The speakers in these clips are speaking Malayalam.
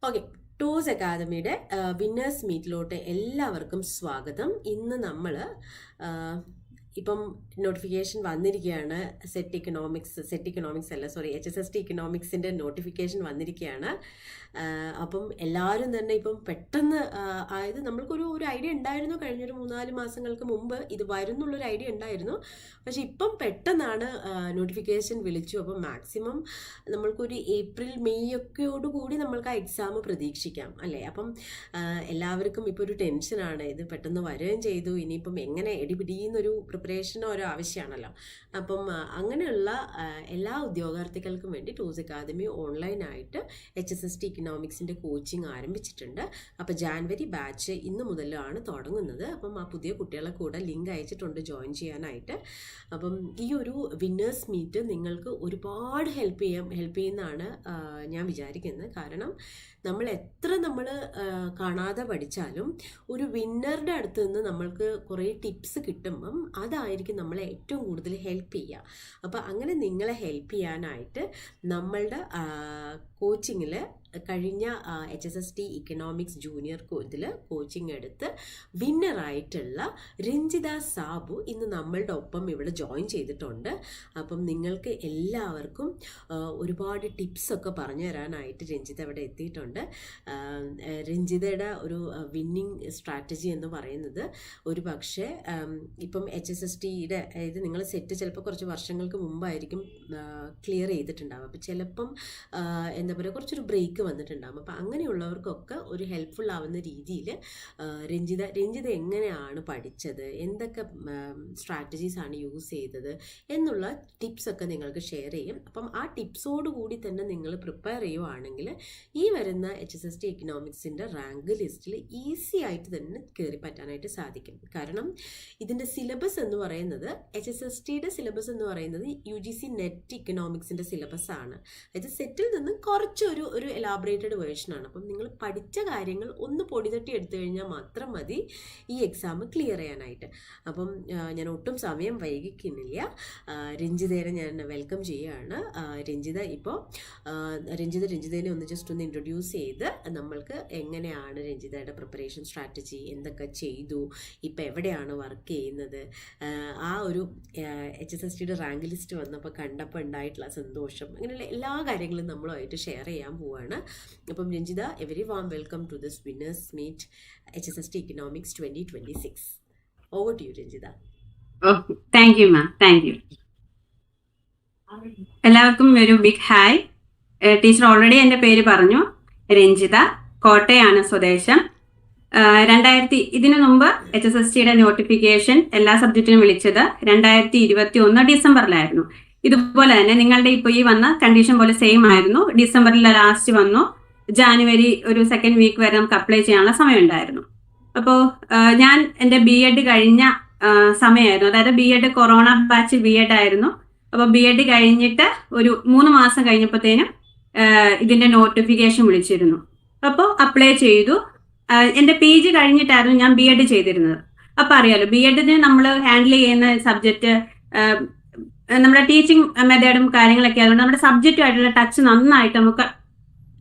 ഓക്കെ, ടൂസ് അക്കാദമിയുടെ വിന്നേഴ്സ് മീറ്റിലോട്ട് എല്ലാവർക്കും സ്വാഗതം. ഇന്ന് നമ്മൾ ഇപ്പം നോട്ടിഫിക്കേഷൻ വന്നിരിക്കുകയാണ്. സെറ്റ് ഇക്കണോമിക്സ് അല്ല, സോറി, HSST ഇക്കണോമിക്സിൻ്റെ നോട്ടിഫിക്കേഷൻ വന്നിരിക്കുകയാണ്. അപ്പം എല്ലാവരും തന്നെ ഇപ്പം പെട്ടെന്ന് ആയത് നമ്മൾക്കൊരു ഐഡിയ ഉണ്ടായിരുന്നു. കഴിഞ്ഞൊരു 3-4 മാസങ്ങൾക്ക് മുമ്പ് ഇത് വരുന്നുള്ളൊരു ഐഡിയ ഉണ്ടായിരുന്നു. പക്ഷെ ഇപ്പം പെട്ടെന്നാണ് നോട്ടിഫിക്കേഷൻ വിളിച്ചു. അപ്പം മാക്സിമം നമ്മൾക്കൊരു ഏപ്രിൽ മെയ് ഒക്കെയോടുകൂടി നമ്മൾക്ക് ആ എക്സാം പ്രതീക്ഷിക്കാം അല്ലേ. അപ്പം എല്ലാവർക്കും ഇപ്പോൾ ഒരു ടെൻഷനാണ്, ഇത് പെട്ടെന്ന് വരികയും ചെയ്തു, ഇനിയിപ്പം എങ്ങനെ എടിപിടിയെന്നൊരു പ്രിപ്പറേഷനോ ഒരു ആവശ്യമാണല്ലോ. അപ്പം അങ്ങനെയുള്ള എല്ലാ ഉദ്യോഗാർത്ഥികൾക്കും വേണ്ടി ടൂസ് അക്കാദമി ഓൺലൈനായിട്ട് HSST ഇക്കണോമിക്സിൻ്റെ കോച്ചിങ് ആരംഭിച്ചിട്ടുണ്ട്. അപ്പോൾ ജാനുവരി ബാച്ച് ഇന്ന് മുതലാണ് തുടങ്ങുന്നത്. അപ്പം ആ പുതിയ കുട്ടികളെ കൂടെ ലിങ്ക് അയച്ചിട്ടുണ്ട് ജോയിൻ ചെയ്യാനായിട്ട്. അപ്പം ഈ ഒരു വിന്നേഴ്സ് മീറ്റ് നിങ്ങൾക്ക് ഒരുപാട് ഹെൽപ്പ് ചെയ്യുന്നതാണ് ഞാൻ വിചാരിക്കുന്നത്. കാരണം നമ്മൾ എത്ര കാണാതെ പഠിച്ചാലും ഒരു വിന്നറുടെ അടുത്ത് നിന്ന് നമ്മൾക്ക് കുറേ ടിപ്സ് കിട്ടുമ്പം അതായിരിക്കും നമ്മളെ ഏറ്റവും കൂടുതൽ ഹെൽപ്പ് ചെയ്യുക. അപ്പോൾ അങ്ങനെ നിങ്ങളെ ഹെൽപ്പ് ചെയ്യാനായിട്ട് നമ്മളുടെ കോച്ചിങ്ങിൽ കഴിഞ്ഞ HSST ഇക്കണോമിക്സ് ജൂനിയർ ഇതിൽ കോച്ചിങ് എടുത്ത് വിന്നറായിട്ടുള്ള രഞ്ജിത സാബു ഇന്ന് നമ്മളുടെ ഒപ്പം ഇവിടെ ജോയിൻ ചെയ്തിട്ടുണ്ട്. അപ്പം നിങ്ങൾക്ക് എല്ലാവർക്കും ഒരുപാട് ടിപ്സൊക്കെ പറഞ്ഞു തരാനായിട്ട് രഞ്ജിത ഇവിടെ എത്തിയിട്ടുണ്ട്. രഞ്ജിതയുടെ ഒരു വിന്നിങ് സ്ട്രാറ്റജി എന്ന് പറയുന്നത് ഒരു പക്ഷേ ഇപ്പം HSSTയുടെ അതായത് നിങ്ങൾ സെറ്റ് ചിലപ്പോൾ കുറച്ച് വർഷങ്ങൾക്ക് മുമ്പായിരിക്കും ക്ലിയർ ചെയ്തിട്ടുണ്ടാവും. അപ്പോൾ ചിലപ്പം എന്താ പറയുക കുറച്ചൊരു ബ്രേക്ക് വന്നിട്ടുണ്ടാകും. അപ്പം അങ്ങനെയുള്ളവർക്കൊക്കെ ഒരു ഹെൽപ്ഫുൾ ആവുന്ന രീതിയിൽ രഞ്ജിത എങ്ങനെയാണ് പഠിച്ചത്, എന്തൊക്കെ സ്ട്രാറ്റജീസാണ് യൂസ് ചെയ്തത് എന്നുള്ള ടിപ്സൊക്കെ നിങ്ങൾക്ക് ഷെയർ ചെയ്യും. അപ്പം ആ ടിപ്സോട് കൂടി തന്നെ നിങ്ങൾ പ്രിപ്പയർ ചെയ്യുവാണെങ്കിൽ ഈ വരുന്ന HSST ഇക്കണോമിക്സിൻ്റെ റാങ്ക് ലിസ്റ്റിൽ ഈസി ആയിട്ട് തന്നെ കയറി പറ്റാനായിട്ട് സാധിക്കും. കാരണം ഇതിൻ്റെ സിലബസ് എന്ന് പറയുന്നത് HSSTയുടെ സിലബസ് എന്ന് പറയുന്നത് UGC നെറ്റ് ഇക്കണോമിക്സിൻ്റെ സിലബസ് ആണ്. അതായത് സെറ്റിൽ നിന്ന് കുറച്ചൊരു എലാബറേറ്റഡ് വേർഷനാണ്. അപ്പം നിങ്ങൾ പഠിച്ച കാര്യങ്ങൾ ഒന്ന് പൊടി തട്ടി എടുത്തു കഴിഞ്ഞാൽ മാത്രം മതി ഈ എക്സാം ക്ലിയർ ചെയ്യാനായിട്ട്. അപ്പം ഞാൻ ഒട്ടും സമയം വൈകിക്കുന്നില്ല, രഞ്ജിതേനെ ഞാൻ വെൽക്കം ചെയ്യുകയാണ്. രഞ്ജിതേനെ ഒന്ന് ജസ്റ്റ് ഒന്ന് ഇൻട്രൊഡ്യൂസ് ചെയ്ത് നമ്മൾക്ക് എങ്ങനെയാണ് രഞ്ജിതയുടെ പ്രിപ്പറേഷൻ സ്ട്രാറ്റജി, എന്തൊക്കെ ചെയ്തു, ഇപ്പം എവിടെയാണ് വർക്ക് ചെയ്യുന്നത്, ആ ഒരു HSSTയുടെ റാങ്ക് ലിസ്റ്റ് വന്നപ്പോൾ കണ്ടപ്പോൾ ഉണ്ടായിട്ടുള്ള സന്തോഷം, അങ്ങനെയുള്ള എല്ലാ കാര്യങ്ങളും നമ്മളുമായിട്ട് ഷെയർ ചെയ്യാൻ പോവുകയാണ്. അപ്പം Ranjitha, a very warm welcome to this winners meet HSST economics 2026. Over to you Ranjitha. Thank you ma'am, thank you. എല്ലാവർക്കും ഒരു ബിഗ് ഹായ്. ടീച്ചർ ഓൾറെഡി എൻ്റെ പേര് പറഞ്ഞു, രഞ്ജിത, കോട്ടയാണ് സ്വദേശം. ഇതിനു മുമ്പ് HSSTയുടെ നോട്ടിഫിക്കേഷൻ എല്ലാ സബ്ജക്റ്റിനും വിളിച്ചത് 2021 ഡിസംബറിലായിരുന്നു. ഇതുപോലെ തന്നെ നിങ്ങളുടെ ഇപ്പോൾ ഈ വന്ന കണ്ടീഷൻ പോലെ സെയിം ആയിരുന്നു. ഡിസംബറിലെ ലാസ്റ്റ് വന്നു, ജാനുവരി ഒരു സെക്കൻഡ് വീക്ക് വരെ നമുക്ക് അപ്ലൈ ചെയ്യാനുള്ള സമയം ഉണ്ടായിരുന്നു. അപ്പോൾ ഞാൻ എൻ്റെ BEd കഴിഞ്ഞ സമയമായിരുന്നു, അതായത് BEd കൊറോണ ബാച്ച് BEd ആയിരുന്നു. അപ്പോൾ BEd കഴിഞ്ഞിട്ട് ഒരു 3 മാസം കഴിഞ്ഞപ്പോഴത്തേനും ഇതിന്റെ നോട്ടിഫിക്കേഷൻ വിളിച്ചിരുന്നു. അപ്പോൾ അപ്ലൈ ചെയ്തു. എൻ്റെ PG കഴിഞ്ഞിട്ടായിരുന്നു ഞാൻ BEd ചെയ്തിരുന്നത്. അപ്പോൾ അറിയാലോ, BEdന് നമ്മൾ ഹാൻഡിൽ ചെയ്യുന്ന സബ്ജക്റ്റ് നമ്മുടെ ടീച്ചിങ് മെത്തേഡും കാര്യങ്ങളൊക്കെ ആയതുകൊണ്ട് നമ്മുടെ സബ്ജക്റ്റുമായിട്ടുള്ള ടച്ച് നന്നായിട്ട് നമുക്ക്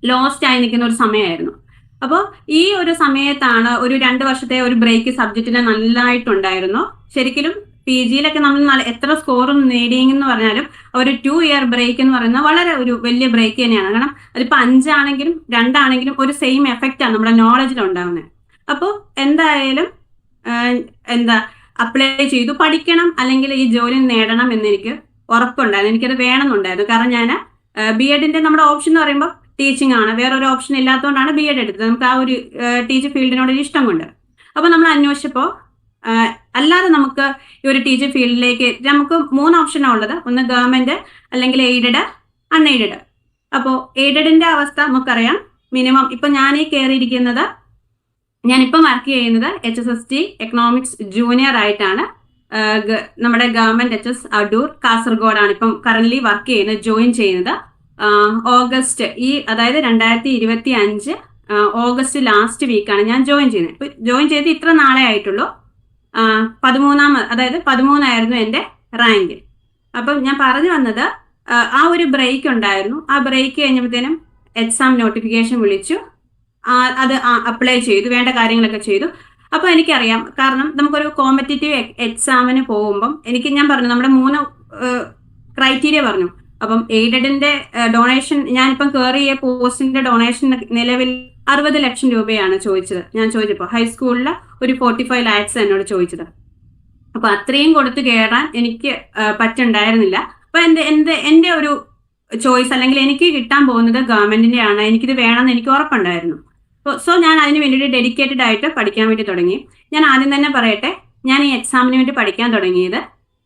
ലോസ്റ്റ് ആയി നിൽക്കുന്ന ഒരു സമയമായിരുന്നു. അപ്പോൾ ഈ ഒരു സമയത്താണ് ഒരു 2 വർഷത്തെ ഒരു ബ്രേക്ക് സബ്ജക്റ്റിന് നല്ലതായിട്ടുണ്ടായിരുന്നു. ശരിക്കും PGയിലൊക്കെ നമ്മൾ എത്ര സ്കോർ നേടിയെന്ന് പറഞ്ഞാലും ഒരു 2 ഇയർ ബ്രേക്ക് എന്ന് പറയുന്നത് വളരെ ഒരു വലിയ ബ്രേക്ക് തന്നെയാണ്. കാരണം അതിപ്പോൾ 5 ആണെങ്കിലും 2 ആണെങ്കിലും ഒരു സെയിം എഫക്റ്റ് ആണ് നമ്മുടെ നോളജിൽ ഉണ്ടാകുന്നത്. അപ്പോൾ എന്തായാലും അപ്ലൈ ചെയ്തു. പഠിക്കണം അല്ലെങ്കിൽ ഈ ജോലി നേടണം എന്നെനിക്ക് ഉറപ്പുണ്ടായിരുന്നു, എനിക്കത് വേണമെന്നുണ്ടായിരുന്നു. കാരണം ഞാൻ BEdന്റെ നമ്മുടെ ഓപ്ഷൻ എന്ന് പറയുമ്പോൾ ടീച്ചിങ് ആണ്, വേറൊരു ഓപ്ഷൻ ഇല്ലാത്തതുകൊണ്ടാണ് BEd എടുത്തത്. നമുക്ക് ആ ഒരു ടീച്ചർ ഫീൽഡിനോട് ഇഷ്ടം കൊണ്ട്. അപ്പോൾ നമ്മൾ അന്വേഷിച്ചപ്പോൾ അല്ലാതെ നമുക്ക് ഈ ഒരു ടീച്ചർ ഫീൽഡിലേക്ക് നമുക്ക് 3 ഓപ്ഷനാണ് ഉള്ളത്. ഒന്ന് ഗവൺമെന്റ്, അല്ലെങ്കിൽ എയ്ഡഡ്, അൺഎയ്ഡഡ്. അപ്പോൾ എയ്ഡഡിന്റെ അവസ്ഥ നമുക്കറിയാം. മിനിമം ഇപ്പൊ ഞാനിപ്പം വർക്ക് ചെയ്യുന്നത് HSST എക്കണോമിക്സ് ജൂനിയർ ആയിട്ടാണ്. നമ്മുടെ ഗവൺമെന്റ് HS അടൂർ കാസർഗോഡാണ് ഇപ്പം കറന്റ് വർക്ക് ചെയ്യുന്നത്, ജോയിൻ ചെയ്യുന്നത്. ഓഗസ്റ്റ് അതായത് 2025 ഓഗസ്റ്റ് ലാസ്റ്റ് വീക്കാണ് ഞാൻ ജോയിൻ ചെയ്യുന്നത്. ഇപ്പൊ ജോയിൻ ചെയ്ത് ഇത്ര നാളെ ആയിട്ടുള്ളൂ. 13 ആയിരുന്നു എൻ്റെ റാങ്ക്. അപ്പം ഞാൻ പറഞ്ഞു വന്നത്, ആ ഒരു ബ്രേക്ക് ഉണ്ടായിരുന്നു. ആ ബ്രേക്ക് കഴിഞ്ഞപ്പോഴത്തേനും എക്സാം നോട്ടിഫിക്കേഷൻ വിളിച്ചു. അത് അപ്ലൈ ചെയ്തു, വേണ്ട കാര്യങ്ങളൊക്കെ ചെയ്തു. അപ്പൊ എനിക്കറിയാം, കാരണം നമുക്കൊരു കോമ്പറ്റേറ്റീവ് എക്സാമിന് പോകുമ്പം ഞാൻ പറഞ്ഞു നമ്മുടെ 3 ക്രൈറ്റീരിയ പറഞ്ഞു. അപ്പം എയ്ഡഡിന്റെ ഡൊണേഷൻ, ഞാനിപ്പം കയറിയ പോസ്റ്റിന്റെ ഡൊണേഷൻ നിലവിൽ 60 ലക്ഷം രൂപയാണ് ചോദിച്ചത്. ഞാൻ ചോദിച്ചപ്പോൾ ഹൈസ്കൂളിൽ ഒരു 45 lakhs എന്നോട് ചോദിച്ചത്. അപ്പൊ അത്രയും കൊടുത്ത് കയറാൻ എനിക്ക് പറ്റുണ്ടായിരുന്നില്ല. അപ്പൊ എന്റെ ഒരു ചോയ്സ്, അല്ലെങ്കിൽ എനിക്ക് കിട്ടാൻ പോകുന്നത് ഗവൺമെന്റിന്റെ ആണ്, എനിക്കിത് വേണമെന്ന് എനിക്ക് ഉറപ്പുണ്ടായിരുന്നു. സോ ഞാൻ അതിന് വേണ്ടിയിട്ട് ഡെഡിക്കേറ്റഡ് ആയിട്ട് പഠിക്കാൻ വേണ്ടി തുടങ്ങി. ഞാൻ ആദ്യം തന്നെ പറയട്ടെ, ഞാൻ ഈ എക്സാമിന് വേണ്ടി പഠിക്കാൻ തുടങ്ങിയത്,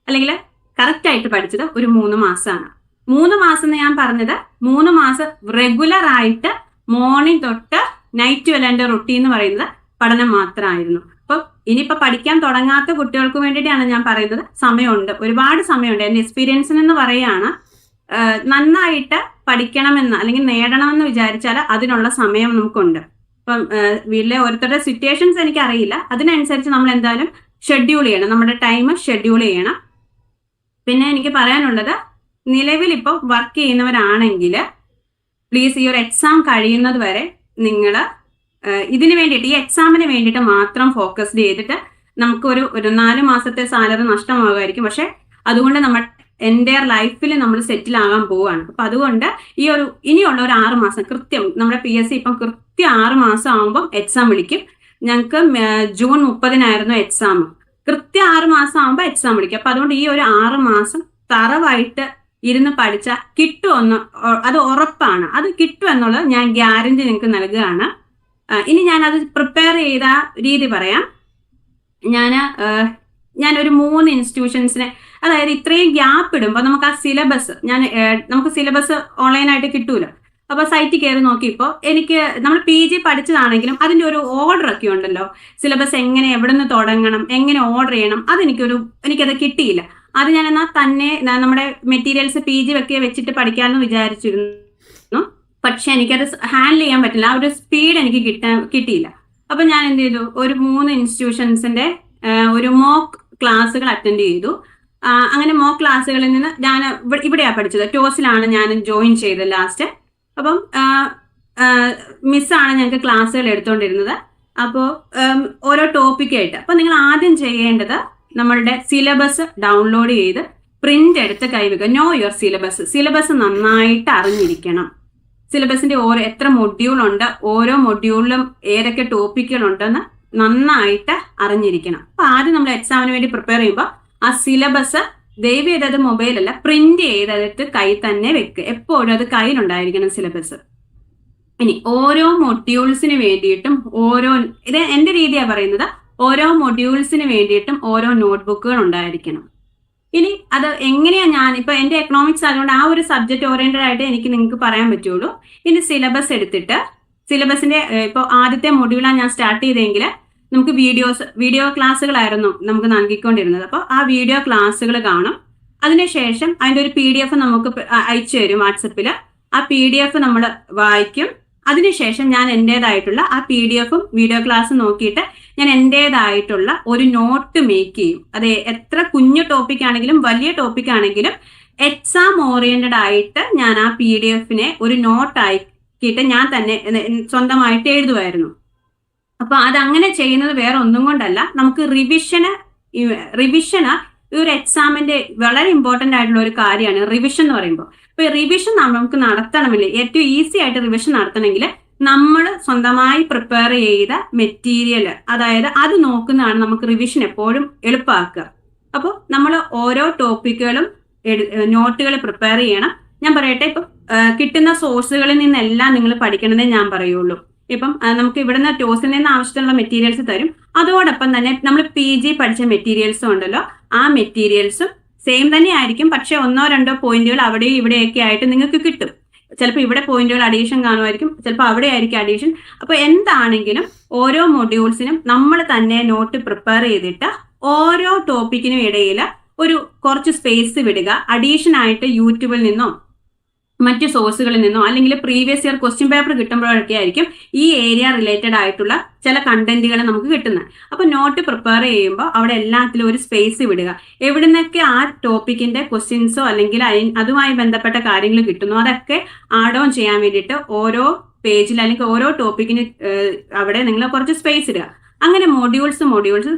അല്ലെങ്കിൽ കറക്റ്റ് ആയിട്ട് പഠിച്ചത് ഒരു 3 മാസമാണ്. 3 മാസം എന്ന് ഞാൻ പറഞ്ഞത് 3 മാസം റെഗുലർ ആയിട്ട് മോർണിംഗ് തൊട്ട് നൈറ്റ് വരെ എൻ്റെ റൊട്ടീൻ എന്ന് പറയുന്നത് പഠനം മാത്രമായിരുന്നു. അപ്പൊ ഇനിയിപ്പോ പഠിക്കാൻ തുടങ്ങാത്ത കുട്ടികൾക്ക് വേണ്ടിയിട്ടാണ് ഞാൻ പറയുന്നത്. സമയമുണ്ട്, ഒരുപാട് സമയമുണ്ട്. എൻ്റെ എക്സ്പീരിയൻസിൽ നിന്ന് പറയുകയാണ്, നന്നായിട്ട് പഠിക്കണമെന്ന് അല്ലെങ്കിൽ നേടണമെന്ന് വിചാരിച്ചാൽ അതിനുള്ള സമയം നമുക്കുണ്ട്. ഇപ്പം വീട്ടിലെ ഓരോരുത്തരുടെ സിറ്റുവേഷൻസ് എനിക്ക് അറിയില്ല, അതിനനുസരിച്ച് നമ്മൾ എന്തായാലും ഷെഡ്യൂൾ ചെയ്യണം, നമ്മുടെ ടൈം ഷെഡ്യൂൾ ചെയ്യണം. പിന്നെ എനിക്ക് പറയാനുള്ളത്, നിലവിൽ ഇപ്പോൾ വർക്ക് ചെയ്യുന്നവരാണെങ്കിൽ പ്ലീസ് ഈ ഒരു എക്സാം കഴിയുന്നത് വരെ നിങ്ങൾ ഇതിന് വേണ്ടിയിട്ട്, ഈ എക്സാമിന് വേണ്ടിയിട്ട് മാത്രം ഫോക്കസ്ഡ് ചെയ്തിട്ട് നമുക്ക് ഒരു 4 മാസത്തെ സാലറി നഷ്ടമാകുമായിരിക്കും. പക്ഷെ അതുകൊണ്ട് നമ്മൾ എൻ്റയർ ലൈഫിൽ നമ്മൾ സെറ്റിൽ ആകാൻ പോവുകയാണ്. അപ്പൊ അതുകൊണ്ട് ഇനിയുള്ള ഒരു 6 മാസം കൃത്യം, നമ്മുടെ PSC ഇപ്പം കൃത്യം 6 മാസം ആകുമ്പോൾ എക്സാം വിളിക്കും. ഞങ്ങൾക്ക് ജൂൺ 30-നായിരുന്നു എക്സാം. കൃത്യം 6 മാസം ആകുമ്പോൾ എക്സാം വിളിക്കും. അപ്പൊ അതുകൊണ്ട് ഈ ഒരു 6 മാസം തറവായിട്ട് ഇരുന്ന് പഠിച്ചാൽ കിട്ടുമെന്ന്, അത് ഉറപ്പാണ്, അത് കിട്ടുമെന്നുള്ളത് ഞാൻ ഗ്യാരണ്ടി നിങ്ങൾക്ക് നൽകുകയാണ്. ഇനി ഞാൻ അത് പ്രിപ്പയർ ചെയ്ത രീതി പറയാം. ഞാനൊരു 3 ഇൻസ്റ്റിറ്റ്യൂഷൻസിനെ, അതായത് ഇത്രയും ഗ്യാപ്പ് ഇടുമ്പോൾ നമുക്ക് ആ സിലബസ്, നമുക്ക് സിലബസ് ഓൺലൈനായിട്ട് കിട്ടൂല. അപ്പൊ സൈറ്റിൽ കയറി നോക്കിയപ്പോൾ നമ്മൾ PG പഠിച്ചതാണെങ്കിലും അതിന്റെ ഒരു ഓർഡർ ഒക്കെ ഉണ്ടല്ലോ, സിലബസ് എങ്ങനെ, എവിടെ നിന്ന് തുടങ്ങണം, എങ്ങനെ ഓർഡർ ചെയ്യണം, എനിക്കത് കിട്ടിയില്ല. അത് ഞാൻ എന്നാൽ തന്നെ നമ്മുടെ മെറ്റീരിയൽസ് PG വെച്ചിട്ട് പഠിക്കാമെന്ന് വിചാരിച്ചിരുന്നു. പക്ഷെ എനിക്കത് ഹാൻഡിൽ ചെയ്യാൻ പറ്റില്ല, ആ ഒരു സ്പീഡ് എനിക്ക് കിട്ടിയില്ല. അപ്പൊ ഞാൻ എന്ത് ചെയ്തു, ഒരു 3 ഇൻസ്റ്റിറ്റ്യൂഷൻസിന്റെ ഒരു മോക്ക് ക്ലാസ്സുകൾ അറ്റൻഡ് ചെയ്തു. അങ്ങനെ മോക്ക് ക്ലാസ്സുകളിൽ നിന്ന് ഞാൻ ഇവിടെയാണ് പഠിച്ചത്, ടോസിലാണ് ഞാൻ ജോയിൻ ചെയ്തത് ലാസ്റ്റ്. അപ്പം മിസ്സാണ് ഞങ്ങൾക്ക് ക്ലാസ്സുകൾ എടുത്തുകൊണ്ടിരുന്നത്. അപ്പോൾ ഓരോ ടോപ്പിക്കായിട്ട്, അപ്പൊ നിങ്ങൾ ആദ്യം ചെയ്യേണ്ടത് നമ്മളുടെ സിലബസ് ഡൗൺലോഡ് ചെയ്ത് പ്രിന്റ് എടുത്ത് കൈവയ്ക്കുക. നോ യുവർ സിലബസ് നന്നായിട്ട് അറിഞ്ഞിരിക്കണം. സിലബസിന്റെ എത്ര മൊഡ്യൂൾ ഉണ്ട്, ഓരോ മൊഡ്യൂളിലും ഏതൊക്കെ ടോപ്പിക്കുകൾ ഉണ്ടെന്ന് നന്നായിട്ട് അറിഞ്ഞിരിക്കണം. അപ്പൊ ആദ്യം നമ്മൾ എക്സാമിന് വേണ്ടി പ്രിപ്പയർ ചെയ്യുമ്പോൾ ആ സിലബസ് ദയവ് ചെയ്തത് മൊബൈലല്ല, പ്രിന്റ് ചെയ്തെടുത്ത് കൈ തന്നെ വെക്കുക. എപ്പോഴും അത് കയ്യിലുണ്ടായിരിക്കണം സിലബസ്. ഇനി ഓരോ മൊഡ്യൂൾസിന് വേണ്ടിയിട്ടും ഇത് എന്റെ രീതിയാ പറയുന്നത്, ഓരോ മൊഡ്യൂൾസിന് വേണ്ടിയിട്ടും ഓരോ നോട്ട്ബുക്കുകൾ ഉണ്ടായിരിക്കണം. ഇനി അത് എങ്ങനെയാ, ഇപ്പൊ എന്റെ എക്കണോമിക്സ് ആയതുകൊണ്ട് ആ ഒരു സബ്ജക്ട് ഓറിയന്റഡ് ആയിട്ട് എനിക്ക് നിങ്ങൾക്ക് പറയാൻ പറ്റുള്ളൂ. ഇനി സിലബസ് എടുത്തിട്ട്, സിലബസിന്റെ ഇപ്പോൾ ആദ്യത്തെ മൊഡ്യൂളാണ് ഞാൻ സ്റ്റാർട്ട് ചെയ്തെങ്കിൽ നമുക്ക് വീഡിയോ ക്ലാസ്സുകളായിരുന്നു നമുക്ക് നൽകിക്കൊണ്ടിരുന്നത്. അപ്പോൾ ആ വീഡിയോ ക്ലാസ്സുകൾ കാണും. അതിനുശേഷം അതിന്റെ ഒരു PDF നമുക്ക് അയച്ചു തരും വാട്സപ്പിൽ. ആ PDF നമ്മൾ വായിക്കും. അതിനുശേഷം ഞാൻ എൻ്റെതായിട്ടുള്ള ആ PDF-ഉം വീഡിയോ ക്ലാസ്സും നോക്കിയിട്ട് ഞാൻ എൻ്റെതായിട്ടുള്ള ഒരു നോട്ട് മേക്ക് ചെയ്യും. അത് എത്ര കുഞ്ഞു ടോപ്പിക് ആണെങ്കിലും വലിയ ടോപ്പിക് ആണെങ്കിലും എക്സാം ഓറിയന്റഡ് ആയിട്ട് ഞാൻ ആ PDF-നെ ഒരു നോട്ട് ആക്കിയിട്ട് ഞാൻ തന്നെ സ്വന്തമായിട്ട് എഴുതുമായിരുന്നു. അപ്പൊ അതങ്ങനെ ചെയ്യുന്നത് വേറെ ഒന്നും കൊണ്ടല്ല, നമുക്ക് റിവിഷന് ഈ ഒരു എക്സാമിന്റെ വളരെ ഇമ്പോർട്ടന്റ് ആയിട്ടുള്ള ഒരു കാര്യമാണ് റിവിഷൻ എന്ന് പറയുമ്പോൾ. അപ്പൊ ഈ റിവിഷൻ നമുക്ക് നടത്തണമെങ്കിൽ, ഏറ്റവും ഈസി ആയിട്ട് റിവിഷൻ നടത്തണമെങ്കിൽ നമ്മൾ സ്വന്തമായി പ്രിപ്പയർ ചെയ്ത മെറ്റീരിയൽ, അതായത് അത് നോക്കുന്നതാണ് നമുക്ക് റിവിഷൻ എപ്പോഴും എളുപ്പമാക്കുക. അപ്പോൾ നമ്മൾ ഓരോ ടോപ്പിക്കുകളും നോട്ടുകൾ പ്രിപ്പയർ ചെയ്യണം. ഞാൻ പറയട്ടെ, ഇപ്പം കിട്ടുന്ന സോഴ്സുകളിൽ നിന്നെല്ലാം നിങ്ങൾ പഠിക്കണമെന്നേ ഞാൻ പറയുള്ളൂ. ഇപ്പം നമുക്ക് ഇവിടുന്ന് ടോസിൽ നിന്ന് ആവശ്യത്തിനുള്ള മെറ്റീരിയൽസ് തരും. അതോടൊപ്പം തന്നെ നമ്മൾ PG പഠിച്ച മെറ്റീരിയൽസും ഉണ്ടല്ലോ, ആ മെറ്റീരിയൽസും സെയിം തന്നെ ആയിരിക്കും. പക്ഷെ 1-2 പോയിന്റുകൾ അവിടെയും ഇവിടെയൊക്കെ ആയിട്ട് നിങ്ങൾക്ക് കിട്ടും. ചിലപ്പോൾ ഇവിടെ പോയിന്റുകൾ അഡീഷൻ കാണുമായിരിക്കും, ചിലപ്പോൾ അവിടെ ആയിരിക്കും അഡീഷൻ. അപ്പൊ എന്താണെങ്കിലും ഓരോ മൊഡ്യൂൾസിനും നമ്മൾ തന്നെ നോട്ട് പ്രിപ്പയർ ചെയ്തിട്ട് ഓരോ ടോപ്പിക്കിനും ഇടയിൽ കുറച്ച് സ്പേസ് വിടുക. അഡീഷൻ ആയിട്ട് യൂട്യൂബിൽ നിന്നോ മറ്റു സോഴ്സുകളിൽ നിന്നോ അല്ലെങ്കിൽ പ്രീവിയസ് ഇയർ ക്വസ്റ്റ്യൻ പേപ്പർ കിട്ടുമ്പോഴൊക്കെ ആയിരിക്കും ഈ ഏരിയ റിലേറ്റഡ് ആയിട്ടുള്ള ചില കണ്ടന്റുകൾ നമുക്ക് കിട്ടുന്നത്. അപ്പൊ നോട്ട് പ്രിപ്പയർ ചെയ്യുമ്പോൾ അവിടെ എല്ലാത്തിലും ഒരു സ്പേസ് വിടുക. എവിടുന്നൊക്കെ ആ ടോപ്പിക്കിന്റെ ക്വസ്റ്റ്യൻസോ അല്ലെങ്കിൽ അതുമായി ബന്ധപ്പെട്ട കാര്യങ്ങൾ കിട്ടുന്നു, അതൊക്കെ ആഡ് ഓൺ ചെയ്യാൻ വേണ്ടിയിട്ട് ഓരോ പേജിൽ അല്ലെങ്കിൽ ഓരോ ടോപ്പിക്കിന് അവിടെ നിങ്ങൾ കുറച്ച് സ്പേസ് ഇടുക. അങ്ങനെ മൊഡ്യൂൾസ്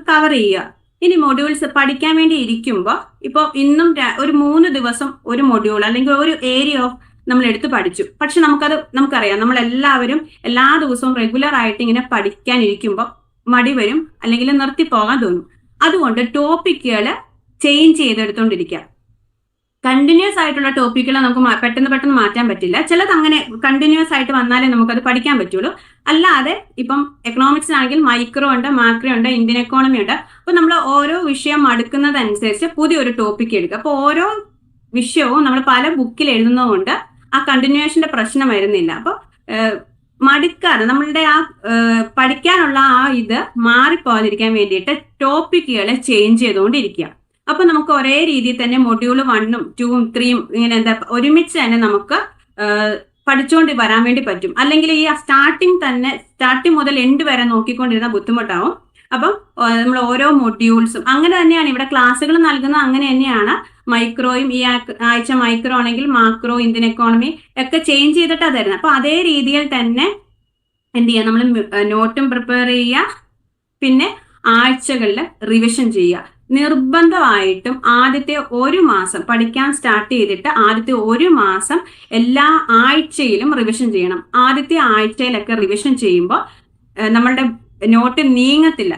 കവർ ചെയ്യുക. ഇനി മൊഡ്യൂൾസ് പഠിക്കാൻ വേണ്ടി ഇരിക്കുമ്പോൾ ഇപ്പോൾ ഇന്നും ഒരു 3 ദിവസം ഒരു മൊഡ്യൂൾ അല്ലെങ്കിൽ ഒരു ഏരിയ ഓഫ് നമ്മൾ എടുത്ത് പഠിച്ചു. പക്ഷെ നമുക്കറിയാം നമ്മൾ എല്ലാവരും എല്ലാ ദിവസവും റെഗുലർ ആയിട്ട് ഇങ്ങനെ പഠിക്കാനിരിക്കുമ്പോൾ മടി വരും, അല്ലെങ്കിൽ നിർത്തി പോകാൻ തോന്നും. അതുകൊണ്ട് ടോപ്പിക്കുകൾ ചേഞ്ച് ചെയ്തെടുത്തോണ്ടിരിക്കുക. കണ്ടിന്യൂസ് ആയിട്ടുള്ള ടോപ്പിക്കുകൾ നമുക്ക് പെട്ടെന്ന് മാറ്റാൻ പറ്റില്ല. ചിലത് അങ്ങനെ കണ്ടിന്യൂസ് ആയിട്ട് വന്നാലേ നമുക്കത് പഠിക്കാൻ പറ്റുള്ളൂ. അല്ലാതെ ഇപ്പം എക്കണോമിക്സിനാണെങ്കിൽ മൈക്രോ ഉണ്ട്, മാക്രോ ഉണ്ട്, ഇന്ത്യൻ എക്കോണമി ഉണ്ട്. അപ്പൊ നമ്മൾ ഓരോ വിഷയം അടുക്കുന്നതനുസരിച്ച് പുതിയൊരു ടോപ്പിക്ക് എടുക്കുക. അപ്പൊ ഓരോ വിഷയവും നമ്മൾ പല ബുക്കിൽ എഴുതുന്നതുകൊണ്ട് ആ കണ്ടിന്യൂഷന്റെ പ്രശ്നം വരുന്നില്ല. അപ്പൊ മടുക്കാതെ നമ്മളുടെ ആ പഠിക്കാനുള്ള ആ ഇത് മാറിപ്പോകാതിരിക്കാൻ വേണ്ടിയിട്ട് ടോപ്പിക്കുകളെ ചേഞ്ച് ചെയ്തുകൊണ്ടിരിക്കുക. അപ്പൊ നമുക്ക് ഒരേ രീതിയിൽ തന്നെ മൊഡ്യൂൾ 1ഉം 2ഉം 3ഉം ഇങ്ങനെ ഒരുമിച്ച് തന്നെ നമുക്ക് പഠിച്ചുകൊണ്ട് വരാൻ വേണ്ടി പറ്റും. അല്ലെങ്കിൽ ഈ സ്റ്റാർട്ടിങ് മുതൽ എൻഡ് വരെ നോക്കിക്കൊണ്ടിരുന്ന ബുദ്ധിമുട്ടാവും. അപ്പം നമ്മൾ ഓരോ മൊഡ്യൂൾസും അങ്ങനെ തന്നെയാണ് ഇവിടെ ക്ലാസ്സുകൾ നൽകുന്നത്. അങ്ങനെ തന്നെയാണ് മൈക്രോയും ഈ ആഴ്ച മൈക്രോ ആണെങ്കിൽ മാക്രോ, ഇന്ത്യൻ എക്കോണമി ഒക്കെ ചേഞ്ച് ചെയ്തിട്ടാണ് തരുന്നത്. അപ്പൊ അതേ രീതിയിൽ തന്നെ എന്ത് ചെയ്യുക, നമ്മൾ നോട്ടും പ്രിപ്പയർ ചെയ്യുക, പിന്നെ ആഴ്ചകളിൽ റിവിഷൻ ചെയ്യുക. നിർബന്ധമായിട്ടും ആദ്യത്തെ 1 മാസം പഠിക്കാൻ സ്റ്റാർട്ട് ചെയ്തിട്ട് ആദ്യത്തെ 1 മാസം എല്ലാ ആഴ്ചയിലും റിവിഷൻ ചെയ്യണം. ആദ്യത്തെ ആഴ്ചയിലൊക്കെ റിവിഷൻ ചെയ്യുമ്പോൾ നമ്മളുടെ നോട്ട് നീങ്ങത്തില്ല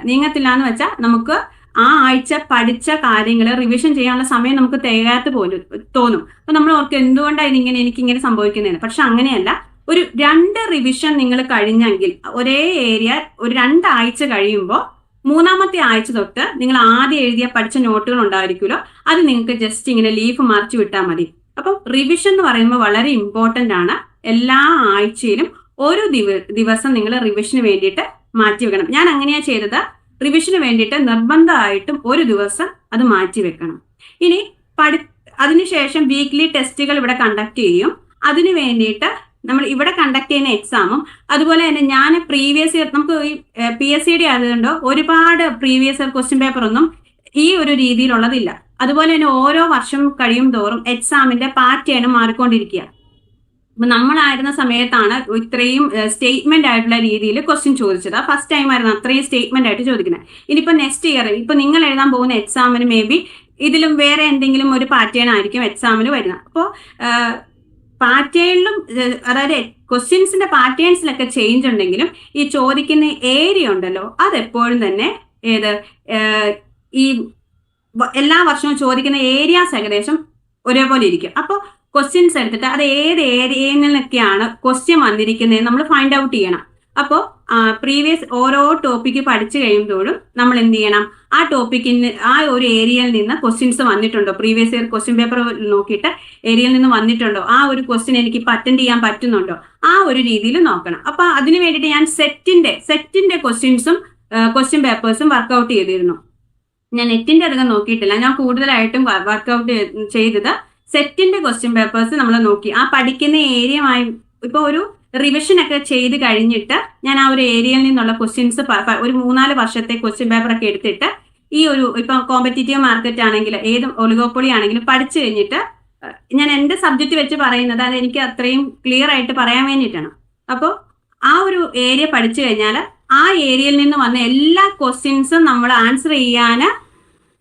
എന്ന് വെച്ചാൽ നമുക്ക് ആ ആഴ്ച പഠിച്ച കാര്യങ്ങൾ റിവിഷൻ ചെയ്യാനുള്ള സമയം നമുക്ക് തികയാത്ത പോലും തോന്നും. അപ്പൊ നമ്മൾ ഓർക്ക് എന്തുകൊണ്ടാണ് എനിക്കിങ്ങനെ സംഭവിക്കുന്നതെന്ന്. പക്ഷെ അങ്ങനെയല്ല. ഒരു 2 റിവിഷൻ നിങ്ങൾ കഴിഞ്ഞെങ്കിൽ ഒരേ ഏരിയ ഒരു 2 ആഴ്ച കഴിയുമ്പോൾ 3ാമത്തെ ആഴ്ച തൊട്ട് നിങ്ങൾ ആദ്യം എഴുതിയ പഠിച്ച നോട്ടുകൾ ഉണ്ടായിരിക്കുമല്ലോ, അത് നിങ്ങൾക്ക് ജസ്റ്റ് ഇങ്ങനെ ലീഫ് മറിച്ച് വിട്ടാൽ മതി. അപ്പം റിവിഷൻ എന്ന് പറയുമ്പോൾ വളരെ ഇമ്പോർട്ടന്റ് ആണ്. എല്ലാ ആഴ്ചയിലും ഒരു ദിവസം നിങ്ങൾ റിവിഷന് വേണ്ടിയിട്ട് മാറ്റി വെക്കണം. ഞാൻ അങ്ങനെയാ ചെയ്തത്. റിവിഷന് വേണ്ടിയിട്ട് നിർബന്ധമായിട്ടും ഒരു ദിവസം അത് മാറ്റി വെക്കണം. ഇനി അതിനുശേഷം വീക്ക്ലി ടെസ്റ്റുകൾ ഇവിടെ കണ്ടക്ട് ചെയ്യും. അതിനു വേണ്ടിയിട്ട് നമ്മൾ ഇവിടെ കണ്ടക്ട് ചെയ്യുന്ന എക്സാമും അതുപോലെ തന്നെ ഞാൻ പ്രീവിയസ് ഇയർ, നമുക്ക് ഈ PSCD ആയതുകൊണ്ട് ഒരുപാട് പ്രീവിയസ് ഇയർ ക്വസ്റ്റ്യൻ പേപ്പർ ഒന്നും ഈ ഒരു രീതിയിലുള്ളതില്ല. അതുപോലെ തന്നെ ഓരോ വർഷം കഴിയും തോറും എക്സാമിന്റെ പാറ്റേൺ മാറിക്കൊണ്ടിരിക്കുക. അപ്പൊ നമ്മളായിരുന്ന സമയത്താണ് ഇത്രയും സ്റ്റേറ്റ്മെന്റ് ആയിട്ടുള്ള രീതിയിൽ ക്വസ്റ്റ്യൻ ചോദിച്ചത്. ഫസ്റ്റ് ടൈം ആയിരുന്നു അത്രയും സ്റ്റേറ്റ്മെന്റ് ആയിട്ട് ചോദിക്കുന്നത്. ഇനിയിപ്പോ നെക്സ്റ്റ് ഇയർ ഇപ്പൊ നിങ്ങൾ എഴുതാൻ പോകുന്ന എക്സാമിന് മേ ബി ഇതിലും വേറെ എന്തെങ്കിലും ഒരു പാറ്റേൺ ആയിരിക്കും എക്സാമിന് വരുന്നത്. അപ്പോൾ പാറ്റേണിലും, അതായത് ക്വസ്റ്റ്യൻസിന്റെ പാറ്റേൺസിലൊക്കെ ചേഞ്ച് ഉണ്ടെങ്കിലും ഈ ചോദിക്കുന്ന ഏരിയ ഉണ്ടല്ലോ അതെപ്പോഴും തന്നെ ഈ എല്ലാ വർഷവും ചോദിക്കുന്ന ഏരിയാസ് ഏകദേശം ഒരേപോലെ ഇരിക്കും. അപ്പോൾ ക്വസ്റ്റ്യൻസ് എടുത്തിട്ട് അത് ഏത് ഏരിയയിൽ നിന്നൊക്കെയാണ് ക്വസ്റ്റ്യൻ വന്നിരിക്കുന്നത് നമ്മൾ ഫൈൻഡ് ഔട്ട് ചെയ്യണം. അപ്പോൾ പ്രീവിയസ് ഓരോ ടോപ്പിക്ക് പഠിച്ചു കഴിയുമ്പോഴും നമ്മൾ എന്ത് ചെയ്യണം, ആ ടോപ്പിക്കിന് ആ ഒരു ഏരിയയിൽ നിന്ന് ക്വസ്റ്റ്യൻസ് വന്നിട്ടുണ്ടോ, പ്രീവിയസ് ഇയർ ക്വസ്റ്റ്യൻ പേപ്പർ നോക്കിയിട്ട് ഏരിയയിൽ നിന്ന് വന്നിട്ടുണ്ടോ, ആ ഒരു ക്വസ്റ്റ്യൻ എനിക്ക് അറ്റൻഡ് ചെയ്യാൻ പറ്റുന്നുണ്ടോ, ആ ഒരു രീതിയിൽ നോക്കണം. അപ്പൊ അതിന് വേണ്ടിയിട്ട് ഞാൻ സെറ്റിന്റെ ക്വസ്റ്റ്യൻസും ക്വസ്റ്റ്യൻ പേപ്പേഴ്സും വർക്ക്ഔട്ട് ചെയ്തിരുന്നു. ഞാൻ നെറ്റിന്റെ അധികം നോക്കിയിട്ടില്ല. ഞാൻ കൂടുതലായിട്ടും വർക്ക്ഔട്ട് ചെയ്തത് സെറ്റിന്റെ ക്വസ്റ്റ്യൻ പേപ്പേഴ്സ് നമ്മൾ നോക്കി. ആ പഠിക്കുന്ന ഏരിയയുമായി ഇപ്പൊ ഒരു റിവിഷൻ ഒക്കെ ചെയ്ത് കഴിഞ്ഞിട്ട് ഞാൻ ആ ഒരു ഏരിയയിൽ നിന്നുള്ള ക്വസ്റ്റ്യൻസ് ഒരു 3-4 വർഷത്തെ ക്വസ്റ്റ്യൻ പേപ്പർ ഒക്കെ എടുത്തിട്ട് ഈ ഒരു ഇപ്പൊ കോമ്പറ്റീറ്റീവ് മാർക്കറ്റ് ആണെങ്കിൽ ഏത് ഒളിഗോപ്പൊളി ആണെങ്കിലും പഠിച്ചു കഴിഞ്ഞിട്ട് ഞാൻ എന്റെ സബ്ജക്റ്റ് വെച്ച് പറയുന്നത് അത് എനിക്ക് അത്രയും ക്ലിയർ ആയിട്ട് പറയാൻ വേണ്ടിയിട്ടാണ്. അപ്പോൾ ആ ഒരു ഏരിയ പഠിച്ചു കഴിഞ്ഞാൽ ആ ഏരിയയിൽ നിന്ന് വന്ന എല്ലാ ക്വസ്റ്റ്യൻസും നമ്മൾ ആൻസർ ചെയ്യാൻ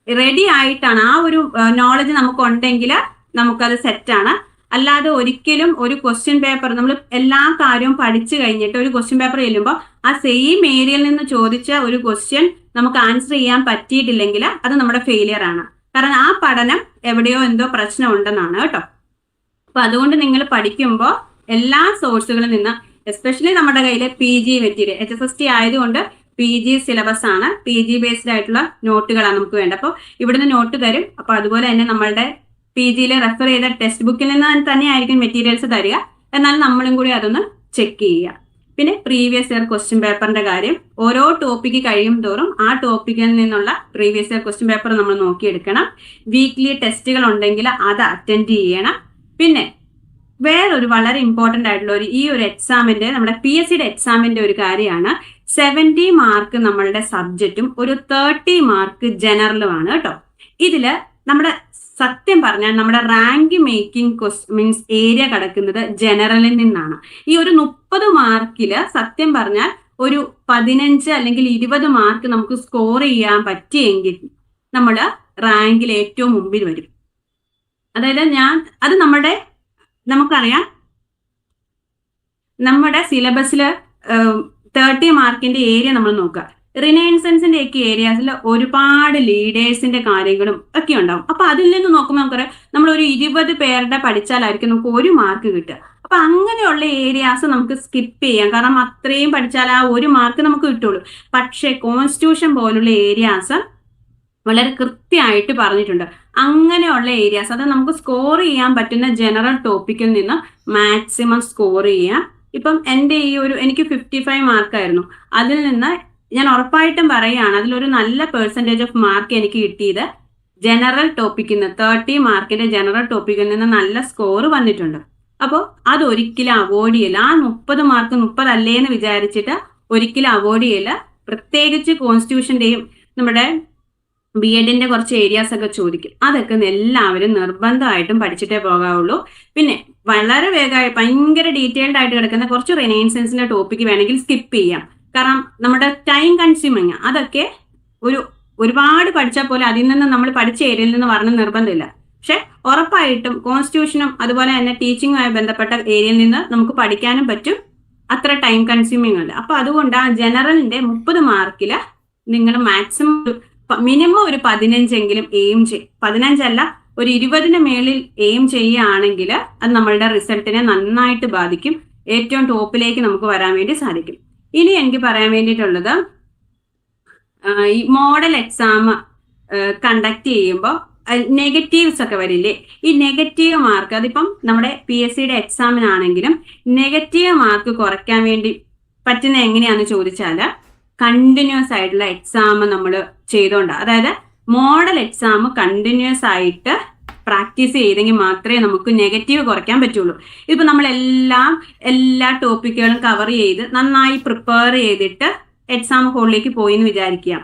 റെഡി ആയിട്ടാണ്. ആ ഒരു നോളജ് നമുക്കുണ്ടെങ്കിൽ നമുക്കത് സെറ്റാണ്. അല്ലാതെ ഒരിക്കലും ഒരു ക്വസ്റ്റ്യൻ പേപ്പർ നമ്മൾ എല്ലാ കാര്യവും പഠിച്ചു കഴിഞ്ഞിട്ട് ഒരു ക്വസ്റ്റ്യൻ പേപ്പർ ചെല്ലുമ്പോൾ ആ സെയിം ഏരിയയിൽ നിന്ന് ചോദിച്ച ഒരു ക്വസ്റ്റ്യൻ നമുക്ക് ആൻസർ ചെയ്യാൻ പറ്റിയിട്ടില്ലെങ്കിൽ അത് നമ്മുടെ ഫെയിലിയർ ആണ്. കാരണം ആ പഠനം എവിടെയോ എന്തോ പ്രശ്നം ഉണ്ടെന്നാണ് കേട്ടോ. അപ്പൊ അതുകൊണ്ട് നിങ്ങൾ പഠിക്കുമ്പോൾ എല്ലാ സോഴ്സുകളിൽ നിന്ന്, എസ്പെഷ്യലി നമ്മുടെ കയ്യിൽ PG മെറ്റീരിയൽ HSST ആയതുകൊണ്ട് PG സിലബസ് ആണ്, PG ബേസ്ഡ് ആയിട്ടുള്ള നോട്ടുകളാണ് നമുക്ക് വേണ്ടത്. അപ്പോൾ ഇവിടുന്ന് നോട്ട് തരും. അപ്പൊ അതുപോലെ തന്നെ നമ്മളുടെ PGയിൽ റെഫർ ചെയ്ത ടെക്സ്റ്റ് ബുക്കിൽ നിന്ന് തന്നെ ആയിരിക്കും മെറ്റീരിയൽസ് തരിക. എന്നാൽ നമ്മളും കൂടി അതൊന്ന് ചെക്ക് ചെയ്യുക. പിന്നെ പ്രീവിയസ് ഇയർ ക്വസ്റ്റ്യൻ പേപ്പറിന്റെ കാര്യം, ഓരോ ടോപ്പിക്ക് കഴിയും തോറും ആ ടോപ്പിക്കിൽ നിന്നുള്ള പ്രീവിയസ് ഇയർ ക്വസ്റ്റ്യൻ പേപ്പർ നമ്മൾ നോക്കിയെടുക്കണം. വീക്ക്ലി ടെസ്റ്റുകൾ ഉണ്ടെങ്കിൽ അത് അറ്റൻഡ് ചെയ്യണം. പിന്നെ വേറൊരു വളരെ ഇമ്പോർട്ടന്റ് ആയിട്ടുള്ള ഈ ഒരു എക്സാമിന്റെ, നമ്മുടെ PSCയുടെ എക്സാമിന്റെ ഒരു കാര്യമാണ് 70 മാർക്ക് നമ്മളുടെ സബ്ജക്റ്റും ഒരു 30 മാർക്ക് ജനറലുമാണ് കേട്ടോ. ഇതില് നമ്മുടെ സത്യം പറഞ്ഞാൽ നമ്മുടെ റാങ്ക് മേക്കിംഗ് മീൻസ് ഏരിയ കിടക്കുന്നത് ജനറലിൽ നിന്നാണ്. ഈ ഒരു 30 മാർക്കില് സത്യം പറഞ്ഞാൽ ഒരു 15 അല്ലെങ്കിൽ 20 മാർക്ക് നമുക്ക് സ്കോർ ചെയ്യാൻ പറ്റിയെങ്കിൽ നമ്മൾ റാങ്കിൽ ഏറ്റവും മുമ്പിൽ വരും. അതായത് അത് നമുക്കറിയാം, നമ്മുടെ സിലബസിൽ 30 മാർക്കിന്റെ ഏരിയ നമ്മൾ നോക്കുക. റിനൈസൻസിന്റെ ഒക്കെ ഏരിയാസിൽ ഒരുപാട് ലീഡേഴ്സിന്റെ കാര്യങ്ങളും ഒക്കെ ഉണ്ടാവും. അപ്പൊ അതിൽ നിന്ന് നോക്കുമ്പോൾ നമുക്കറിയാം, നമ്മൾ ഒരു 20 പേരുടെ പഠിച്ചാലായിരിക്കും നമുക്ക് 1 മാർക്ക് കിട്ടുക. അപ്പൊ അങ്ങനെയുള്ള ഏരിയാസ് നമുക്ക് സ്കിപ്പ് ചെയ്യാം, കാരണം അത്രയും പഠിച്ചാൽ ആ 1 മാർക്ക് നമുക്ക് കിട്ടുള്ളൂ. പക്ഷെ കോൺസ്റ്റിറ്റ്യൂഷൻ പോലുള്ള ഏരിയാസ് വളരെ കൃത്യമായിട്ട് പറഞ്ഞിട്ടുണ്ട്. അങ്ങനെയുള്ള ഏരിയാസ്, അത് നമുക്ക് സ്കോർ ചെയ്യാൻ പറ്റുന്ന ജനറൽ ടോപ്പിക്കിൽ നിന്ന് മാക്സിമം സ്കോർ ചെയ്യാം. ഇപ്പം എൻ്റെ എനിക്ക് 55 മാർക്കായിരുന്നു. അതിൽ നിന്ന് ഞാൻ ഉറപ്പായിട്ടും പറയുകയാണ്, അതിലൊരു നല്ല പെർസെൻറ്റേജ് ഓഫ് മാർക്ക് എനിക്ക് കിട്ടിയത് ജനറൽ ടോപ്പിക്കിൽ നിന്ന്, 30 മാർക്കിന്റെ ജനറൽ ടോപ്പിക്കിൽ നിന്ന് നല്ല സ്കോർ വന്നിട്ടുണ്ട്. അപ്പോൾ അതൊരിക്കലും അവോയ്ഡ് ചെയ്യില്ല. ആ 30 മാർക്ക് 30 അല്ലേ എന്ന് വിചാരിച്ചിട്ട് ഒരിക്കലും അവോയ്ഡ് ചെയ്യില്ല. പ്രത്യേകിച്ച് കോൺസ്റ്റിറ്റ്യൂഷന്റെയും നമ്മുടെ BEdന്റെ കുറച്ച് ഏരിയാസ് ഒക്കെ ചോദിക്കും. അതൊക്കെ എല്ലാവരും നിർബന്ധമായിട്ടും പഠിച്ചിട്ടേ പോകാവുള്ളൂ. പിന്നെ വളരെ വേഗമായി ഭയങ്കര ഡീറ്റെയിൽഡ് ആയിട്ട് കിടക്കുന്ന കുറച്ച് റിനൈസൻസിന്റെ ടോപ്പിക്ക് വേണമെങ്കിൽ സ്കിപ്പ് ചെയ്യാം, കാരണം നമ്മുടെ ടൈം കൺസ്യൂമിങ് അതൊക്കെ ഒരുപാട് പഠിച്ചാൽ പോലെ അതിൽ നിന്ന് നമ്മൾ പഠിച്ച ഏരിയയിൽ നിന്ന് വരണം നിർബന്ധമില്ല. പക്ഷെ ഉറപ്പായിട്ടും കോൺസ്റ്റിറ്റ്യൂഷനും അതുപോലെ തന്നെ ടീച്ചിങ്ങുമായി ബന്ധപ്പെട്ട ഏരിയയിൽ നിന്ന് നമുക്ക് പഠിക്കാനും പറ്റും. അത്ര ടൈം കൺസ്യൂമിങ് അല്ല. അപ്പൊ അതുകൊണ്ട് ആ ജനറലിന്റെ 30 മാർക്കില് നിങ്ങൾ മാക്സിമം മിനിമം ഒരു 15 എങ്കിലും എയിം 15 അല്ല ഒരു 20ന് മേളിൽ എയിം ചെയ്യുകയാണെങ്കിൽ അത് നമ്മളുടെ റിസൾട്ടിനെ നന്നായിട്ട് ബാധിക്കും. ഏറ്റവും ടോപ്പിലേക്ക് നമുക്ക് വരാൻ വേണ്ടി സാധിക്കും. ഇനി എനിക്ക് പറയാൻ വേണ്ടിയിട്ടുള്ളത്, ഈ മോഡൽ എക്സാം കണ്ടക്ട് ചെയ്യുമ്പോൾ നെഗറ്റീവ്സ് ഒക്കെ വരില്ലേ? ഈ നെഗറ്റീവ് മാർക്ക്, അതിപ്പം നമ്മുടെ PSCയുടെ എക്സാമിനാണെങ്കിലും നെഗറ്റീവ് മാർക്ക് കുറയ്ക്കാൻ വേണ്ടി പറ്റുന്ന എങ്ങനെയാണെന്ന് ചോദിച്ചാൽ, കണ്ടിന്യൂസ് ആയിട്ടുള്ള എക്സാം നമ്മൾ ചെയ്തോണ്ട, അതായത് മോഡൽ എക്സാം കണ്ടിന്യൂസ് ആയിട്ട് പ്രാക്ടീസ് ചെയ്തെങ്കിൽ മാത്രമേ നമുക്ക് നെഗറ്റീവ് കുറയ്ക്കാൻ പറ്റുള്ളൂ. ഇതിപ്പോ നമ്മൾ എല്ലാ ടോപ്പിക്കുകളും കവർ ചെയ്ത് നന്നായി പ്രിപ്പയർ ചെയ്തിട്ട് എക്സാം ഹോളിലേക്ക് പോയി എന്ന് വിചാരിക്കുക,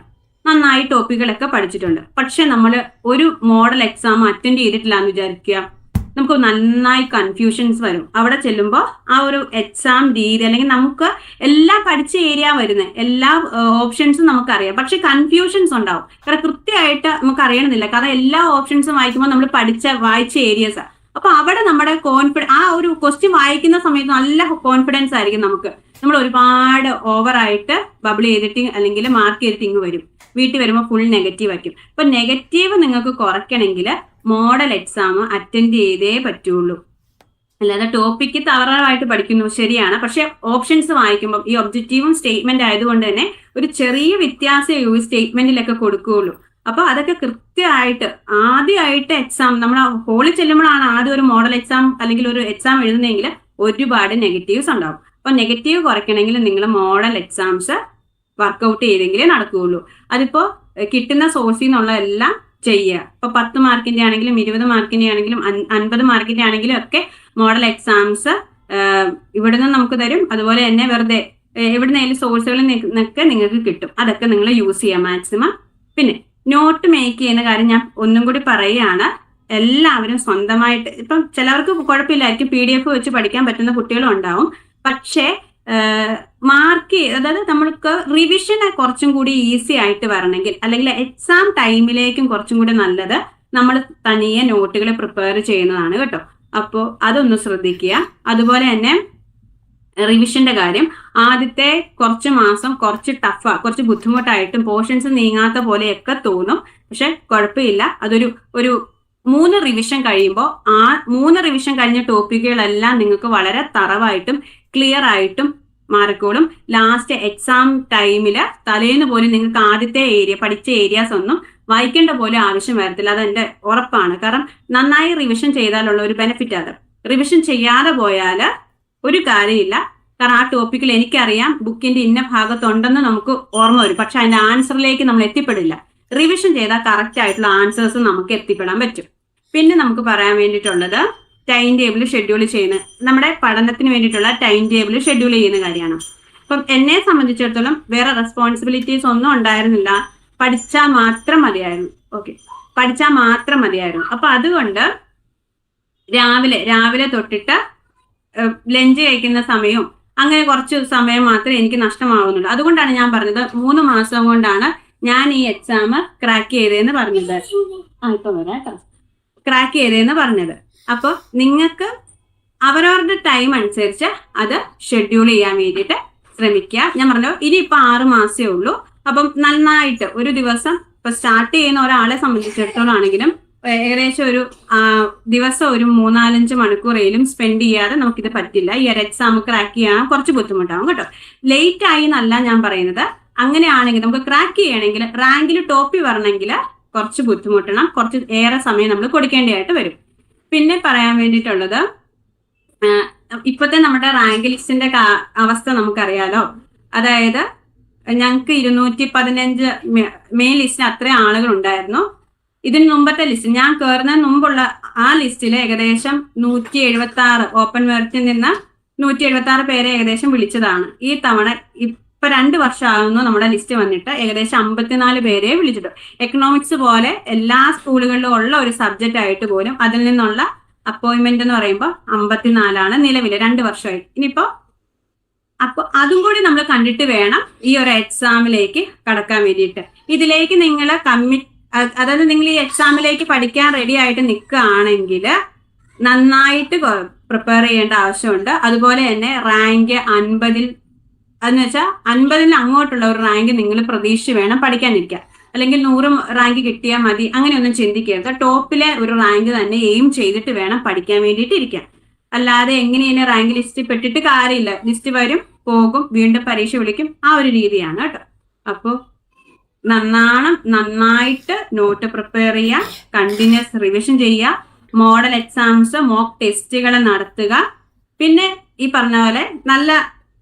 നന്നായി ടോപ്പിക്കുകളൊക്കെ പഠിച്ചിട്ടുണ്ട്. പക്ഷെ നമ്മൾ ഒരു മോഡൽ എക്സാം അറ്റൻഡ് ചെയ്തിട്ടില്ല എന്ന് വിചാരിക്കുക, നമുക്ക് നന്നായി കൺഫ്യൂഷൻസ് വരും. അവിടെ ചെല്ലുമ്പോൾ ആ ഒരു എക്സാം രീതി, അല്ലെങ്കിൽ നമുക്ക് എല്ലാം പഠിച്ച ഏരിയ വരുന്ന എല്ലാ ഓപ്ഷൻസും നമുക്കറിയാം, പക്ഷെ കൺഫ്യൂഷൻസ് ഉണ്ടാവും. കാരണം കൃത്യമായിട്ട് നമുക്ക് അറിയണമെന്നില്ല, കാരണം എല്ലാ ഓപ്ഷൻസും വായിക്കുമ്പോൾ നമ്മൾ വായിച്ച ഏരിയസ്. അപ്പൊ അവിടെ നമ്മുടെ ആ ഒരു ക്വസ്റ്റ്യൻ വായിക്കുന്ന സമയത്ത് നല്ല കോൺഫിഡൻസ് ആയിരിക്കും നമുക്ക്. നമ്മൾ ഒരുപാട് ഓവറായിട്ട് ബബിൾ ചെയ്തിട്ട് അല്ലെങ്കിൽ മാർക്ക് ചെയ്തിട്ട് ഇങ്ങ് വരും, വീട്ടിൽ വരുമ്പോൾ ഫുൾ നെഗറ്റീവ് ആയിരിക്കും. അപ്പൊ നെഗറ്റീവ് നിങ്ങൾക്ക് കുറയ്ക്കണമെങ്കിൽ മോഡൽ എക്സാം അറ്റൻഡ് ചെയ്തേ പറ്റുള്ളൂ. അല്ലാതെ ടോപ്പിക്ക് തവറായിട്ട് പഠിക്കുന്നു ശരിയാണ്, പക്ഷെ ഓപ്ഷൻസ് വായിക്കുമ്പോൾ ഈ ഒബ്ജക്റ്റീവും സ്റ്റേറ്റ്മെന്റ് ആയതുകൊണ്ട് തന്നെ ഒരു ചെറിയ വ്യത്യാസമേ ഈ സ്റ്റേറ്റ്മെന്റിലൊക്കെ കൊടുക്കുകയുള്ളൂ. അപ്പൊ അതൊക്കെ കൃത്യമായിട്ട് ആദ്യമായിട്ട് എക്സാം നമ്മൾ ഹോളിൽ ചെല്ലുമ്പോഴാണ് ആദ്യം ഒരു മോഡൽ എക്സാം അല്ലെങ്കിൽ ഒരു എക്സാം എഴുതുന്നതെങ്കിൽ ഒരുപാട് നെഗറ്റീവ്സ് ഉണ്ടാവും. അപ്പൊ നെഗറ്റീവ് കുറയ്ക്കണമെങ്കിൽ നിങ്ങൾ മോഡൽ എക്സാംസ് വർക്കൗട്ട് ചെയ്തെങ്കിലേ നടക്കുകയുള്ളൂ. അതിപ്പോ കിട്ടുന്ന സോഴ്സിൽ നിന്നുള്ള എല്ലാം ചെയ്യുക. ഇപ്പൊ 10 മാർക്കിന്റെ ആണെങ്കിലും 20 മാർക്കിന്റെ ആണെങ്കിലും 50 മാർക്കിന്റെ ആണെങ്കിലും ഒക്കെ മോഡൽ എക്സാംസ് ഇവിടുന്ന് നമുക്ക് തരും. അതുപോലെ തന്നെ വെറുതെ എവിടുന്നേലും സോഴ്സുകളിൽ നിന്നൊക്കെ നിങ്ങൾക്ക് കിട്ടും. അതൊക്കെ നിങ്ങൾ യൂസ് ചെയ്യുക മാക്സിമം. പിന്നെ നോട്ട് മേക്ക് ചെയ്യുന്ന കാര്യം ഞാൻ ഒന്നും കൂടി പറയുകയാണ്, എല്ലാവരും സ്വന്തമായിട്ട്, ഇപ്പം ചിലവർക്ക് കുഴപ്പമില്ലായിരിക്കും, PDF വെച്ച് പഠിക്കാൻ പറ്റുന്ന കുട്ടികളും ഉണ്ടാവും. പക്ഷേ മാർക്ക്, അതായത് നമ്മൾക്ക് റിവിഷനെ കുറച്ചും കൂടി ഈസി ആയിട്ട് വരണമെങ്കിൽ, അല്ലെങ്കിൽ എക്സാം ടൈമിലേക്കും കുറച്ചും കൂടി നല്ലത് നമ്മൾ തനിയെ നോട്ടുകൾ പ്രിപ്പയർ ചെയ്യുന്നതാണ് കേട്ടോ. അപ്പോൾ അതൊന്ന് ശ്രദ്ധിക്കുക. അതുപോലെ തന്നെ റിവിഷന്റെ കാര്യം, ആദ്യത്തെ കുറച്ച് മാസം കുറച്ച് കുറച്ച് ബുദ്ധിമുട്ടായിട്ടും പോർഷൻസ് നീങ്ങാത്ത പോലെയൊക്കെ തോന്നും. പക്ഷെ കുഴപ്പമില്ല, അതൊരു 3 റിവിഷൻ കഴിയുമ്പോൾ ആ 3 റിവിഷൻ കഴിഞ്ഞ ടോപ്പിക്കുകളെല്ലാം നിങ്ങൾക്ക് വളരെ തറവായിട്ടും ക്ലിയർ ആയിട്ടും മാറിക്കോളും. ലാസ്റ്റ് എക്സാം ടൈമില് തലേന്ന് പോലും നിങ്ങൾക്ക് ആദ്യത്തെ പഠിച്ച ഏരിയാസ് ഒന്നും വായിക്കേണ്ട പോലെ ആവശ്യം വരത്തില്ല. അതെന്റെ ഉറപ്പാണ്. കാരണം നന്നായി റിവിഷൻ ചെയ്താലുള്ള ഒരു ബെനിഫിറ്റ് അത്. റിവിഷൻ ചെയ്യാതെ പോയാൽ ഒരു കാര്യമില്ല. കാരണം ആ ടോപ്പിക്കിൽ എനിക്കറിയാം ബുക്കിന്റെ ഇന്ന ഭാഗത്തുണ്ടെന്ന് നമുക്ക് ഓർമ്മ വരും, പക്ഷെ അതിന്റെ ആൻസറിലേക്ക് നമ്മൾ എത്തിപ്പെടില്ല. റിവിഷൻ ചെയ്താൽ കറക്റ്റ് ആയിട്ടുള്ള ആൻസേഴ്സ് നമുക്ക് എത്തിപ്പെടാൻ പറ്റും. പിന്നെ നമുക്ക് പറയാൻ വേണ്ടിയിട്ടുള്ളത് ടൈം ടേബിൾ ഷെഡ്യൂൾ ചെയ്യുന്ന, നമ്മുടെ പഠനത്തിന് വേണ്ടിയിട്ടുള്ള ടൈം ടേബിൾ ഷെഡ്യൂൾ ചെയ്യുന്ന കാര്യമാണ്. അപ്പം എന്നെ സംബന്ധിച്ചിടത്തോളം വേറെ റെസ്പോൺസിബിലിറ്റീസ് ഒന്നും ഉണ്ടായിരുന്നില്ല, പഠിച്ചാൽ മാത്രം മതിയായിരുന്നു. ഓക്കെ, പഠിച്ചാൽ മാത്രം മതിയായിരുന്നു. അപ്പൊ അതുകൊണ്ട് രാവിലെ തൊട്ടിട്ട് ലഞ്ച് കഴിക്കുന്ന സമയവും അങ്ങനെ കുറച്ച് സമയം മാത്രമേ എനിക്ക് നഷ്ടമാവുന്നുള്ളൂ. അതുകൊണ്ടാണ് ഞാൻ പറഞ്ഞത് 3 മാസം കൊണ്ടാണ് ഞാൻ ഈ എക്സാം ക്രാക്ക് ചെയ്തതെന്ന് പറഞ്ഞത്. ഇപ്പൊ വരാം കേട്ടോ. ക്രാക്ക് ചെയ്തതെന്ന് പറഞ്ഞത്. അപ്പൊ നിങ്ങൾക്ക് അവരവരുടെ ടൈം അനുസരിച്ച് അത് ഷെഡ്യൂൾ ചെയ്യാൻ വേണ്ടിയിട്ട് ശ്രമിക്കുക. ഞാൻ പറഞ്ഞു ഇനിയിപ്പോ 6 മാസമേ ഉള്ളൂ. അപ്പം നന്നായിട്ട് ഒരു ദിവസം ഇപ്പൊ സ്റ്റാർട്ട് ചെയ്യുന്ന ഒരാളെ സംബന്ധിച്ചിടത്തോളം ആണെങ്കിലും ഏകദേശം ഒരു ദിവസം ഒരു 3-4 മണിക്കൂറേലും സ്പെൻഡ് ചെയ്യാതെ നമുക്കിത് പറ്റില്ല. ഈ ഒരു എക്സാം ക്രാക്ക് ചെയ്യാൻ കുറച്ച് ബുദ്ധിമുട്ടാവും കേട്ടോ. ലേറ്റ് ആയി എന്നല്ല ഞാൻ പറയുന്നത്. അങ്ങനെയാണെങ്കിൽ നമുക്ക് ക്രാക്ക് ചെയ്യണമെങ്കിൽ റാങ്കിൽ ടോപ്പിൽ വരണമെങ്കിൽ കുറച്ച് ബുദ്ധിമുട്ടണം, കുറച്ച് ഏറെ സമയം നമ്മൾ കൊടുക്കേണ്ടതായിട്ട് വരും. പിന്നെ പറയാൻ വേണ്ടിയിട്ടുള്ളത്, ഇപ്പോഴത്തെ നമ്മുടെ റാങ്ക് ലിസ്റ്റിന്റെ അവസ്ഥ നമുക്കറിയാലോ. അതായത് ഞങ്ങൾക്ക് 215 മെയിൻ ലിസ്റ്റിൽ അത്രയും ആളുകൾ ഉണ്ടായിരുന്നു. ഇതിന് മുമ്പത്തെ ലിസ്റ്റ് ഞാൻ കയറുന്നതിന് മുമ്പുള്ള ആ ലിസ്റ്റിൽ ഏകദേശം 176 ഓപ്പൺ മെറിറ്റിൽ നിന്ന് 176 പേരെ ഏകദേശം വിളിച്ചതാണ്. ഈ തവണ ഇപ്പൊ 2 വർഷമാകുന്നു നമ്മുടെ ലിസ്റ്റ് വന്നിട്ട് ഏകദേശം 54 പേരെ വിളിച്ചിട്ടു. എക്കണോമിക്സ് പോലെ എല്ലാ സ്കൂളുകളിലും ഉള്ള ഒരു സബ്ജക്റ്റ് ആയിട്ട് പോലും അതിൽ നിന്നുള്ള അപ്പോയിന്റ്മെന്റ് എന്ന് പറയുമ്പോൾ 54 നിലവിൽ 2 വർഷമായി. ഇനിയിപ്പോ അപ്പൊ അതും കൂടി നമ്മൾ കണ്ടിട്ട് വേണം ഈ ഒരു എക്സാമിലേക്ക് കടക്കാൻ വേണ്ടിയിട്ട്. ഇതിലേക്ക് നിങ്ങൾ അതായത് നിങ്ങൾ ഈ എക്സാമിലേക്ക് പഠിക്കാൻ റെഡി ആയിട്ട് നിൽക്കുകയാണെങ്കിൽ നന്നായിട്ട് പ്രിപ്പയർ ചെയ്യേണ്ട ആവശ്യമുണ്ട്. അതുപോലെ തന്നെ റാങ്ക് 50 അതെന്ന് വെച്ചാൽ 50 അങ്ങോട്ടുള്ള ഒരു റാങ്ക് നിങ്ങൾ പ്രതീക്ഷിച്ച് വേണം പഠിക്കാനിരിക്കുക. അല്ലെങ്കിൽ 100 റാങ്ക് കിട്ടിയാൽ മതി അങ്ങനെയൊന്നും ചിന്തിക്കരുത്. ടോപ്പിലെ ഒരു റാങ്ക് തന്നെ എയിം ചെയ്തിട്ട് വേണം പഠിക്കാൻ വേണ്ടിയിട്ട് ഇരിക്കാൻ. അല്ലാതെ എങ്ങനെയാണ് റാങ്ക് ലിസ്റ്റ് പെട്ടിട്ട് കാര്യമില്ല. ലിസ്റ്റ് വരും, പോകും, വീണ്ടും പരീക്ഷ വിളിക്കും, ആ ഒരു രീതിയാണ് കേട്ടോ. അപ്പോൾ നന്നായിട്ട് നോട്ട് പ്രിപ്പയർ ചെയ്യുക, കണ്ടിന്യൂസ് റിവിഷൻ ചെയ്യുക, മോഡൽ എക്സാംസ് മോക്ക് ടെസ്റ്റുകൾ നടത്തുക. പിന്നെ ഈ പറഞ്ഞ പോലെ നല്ല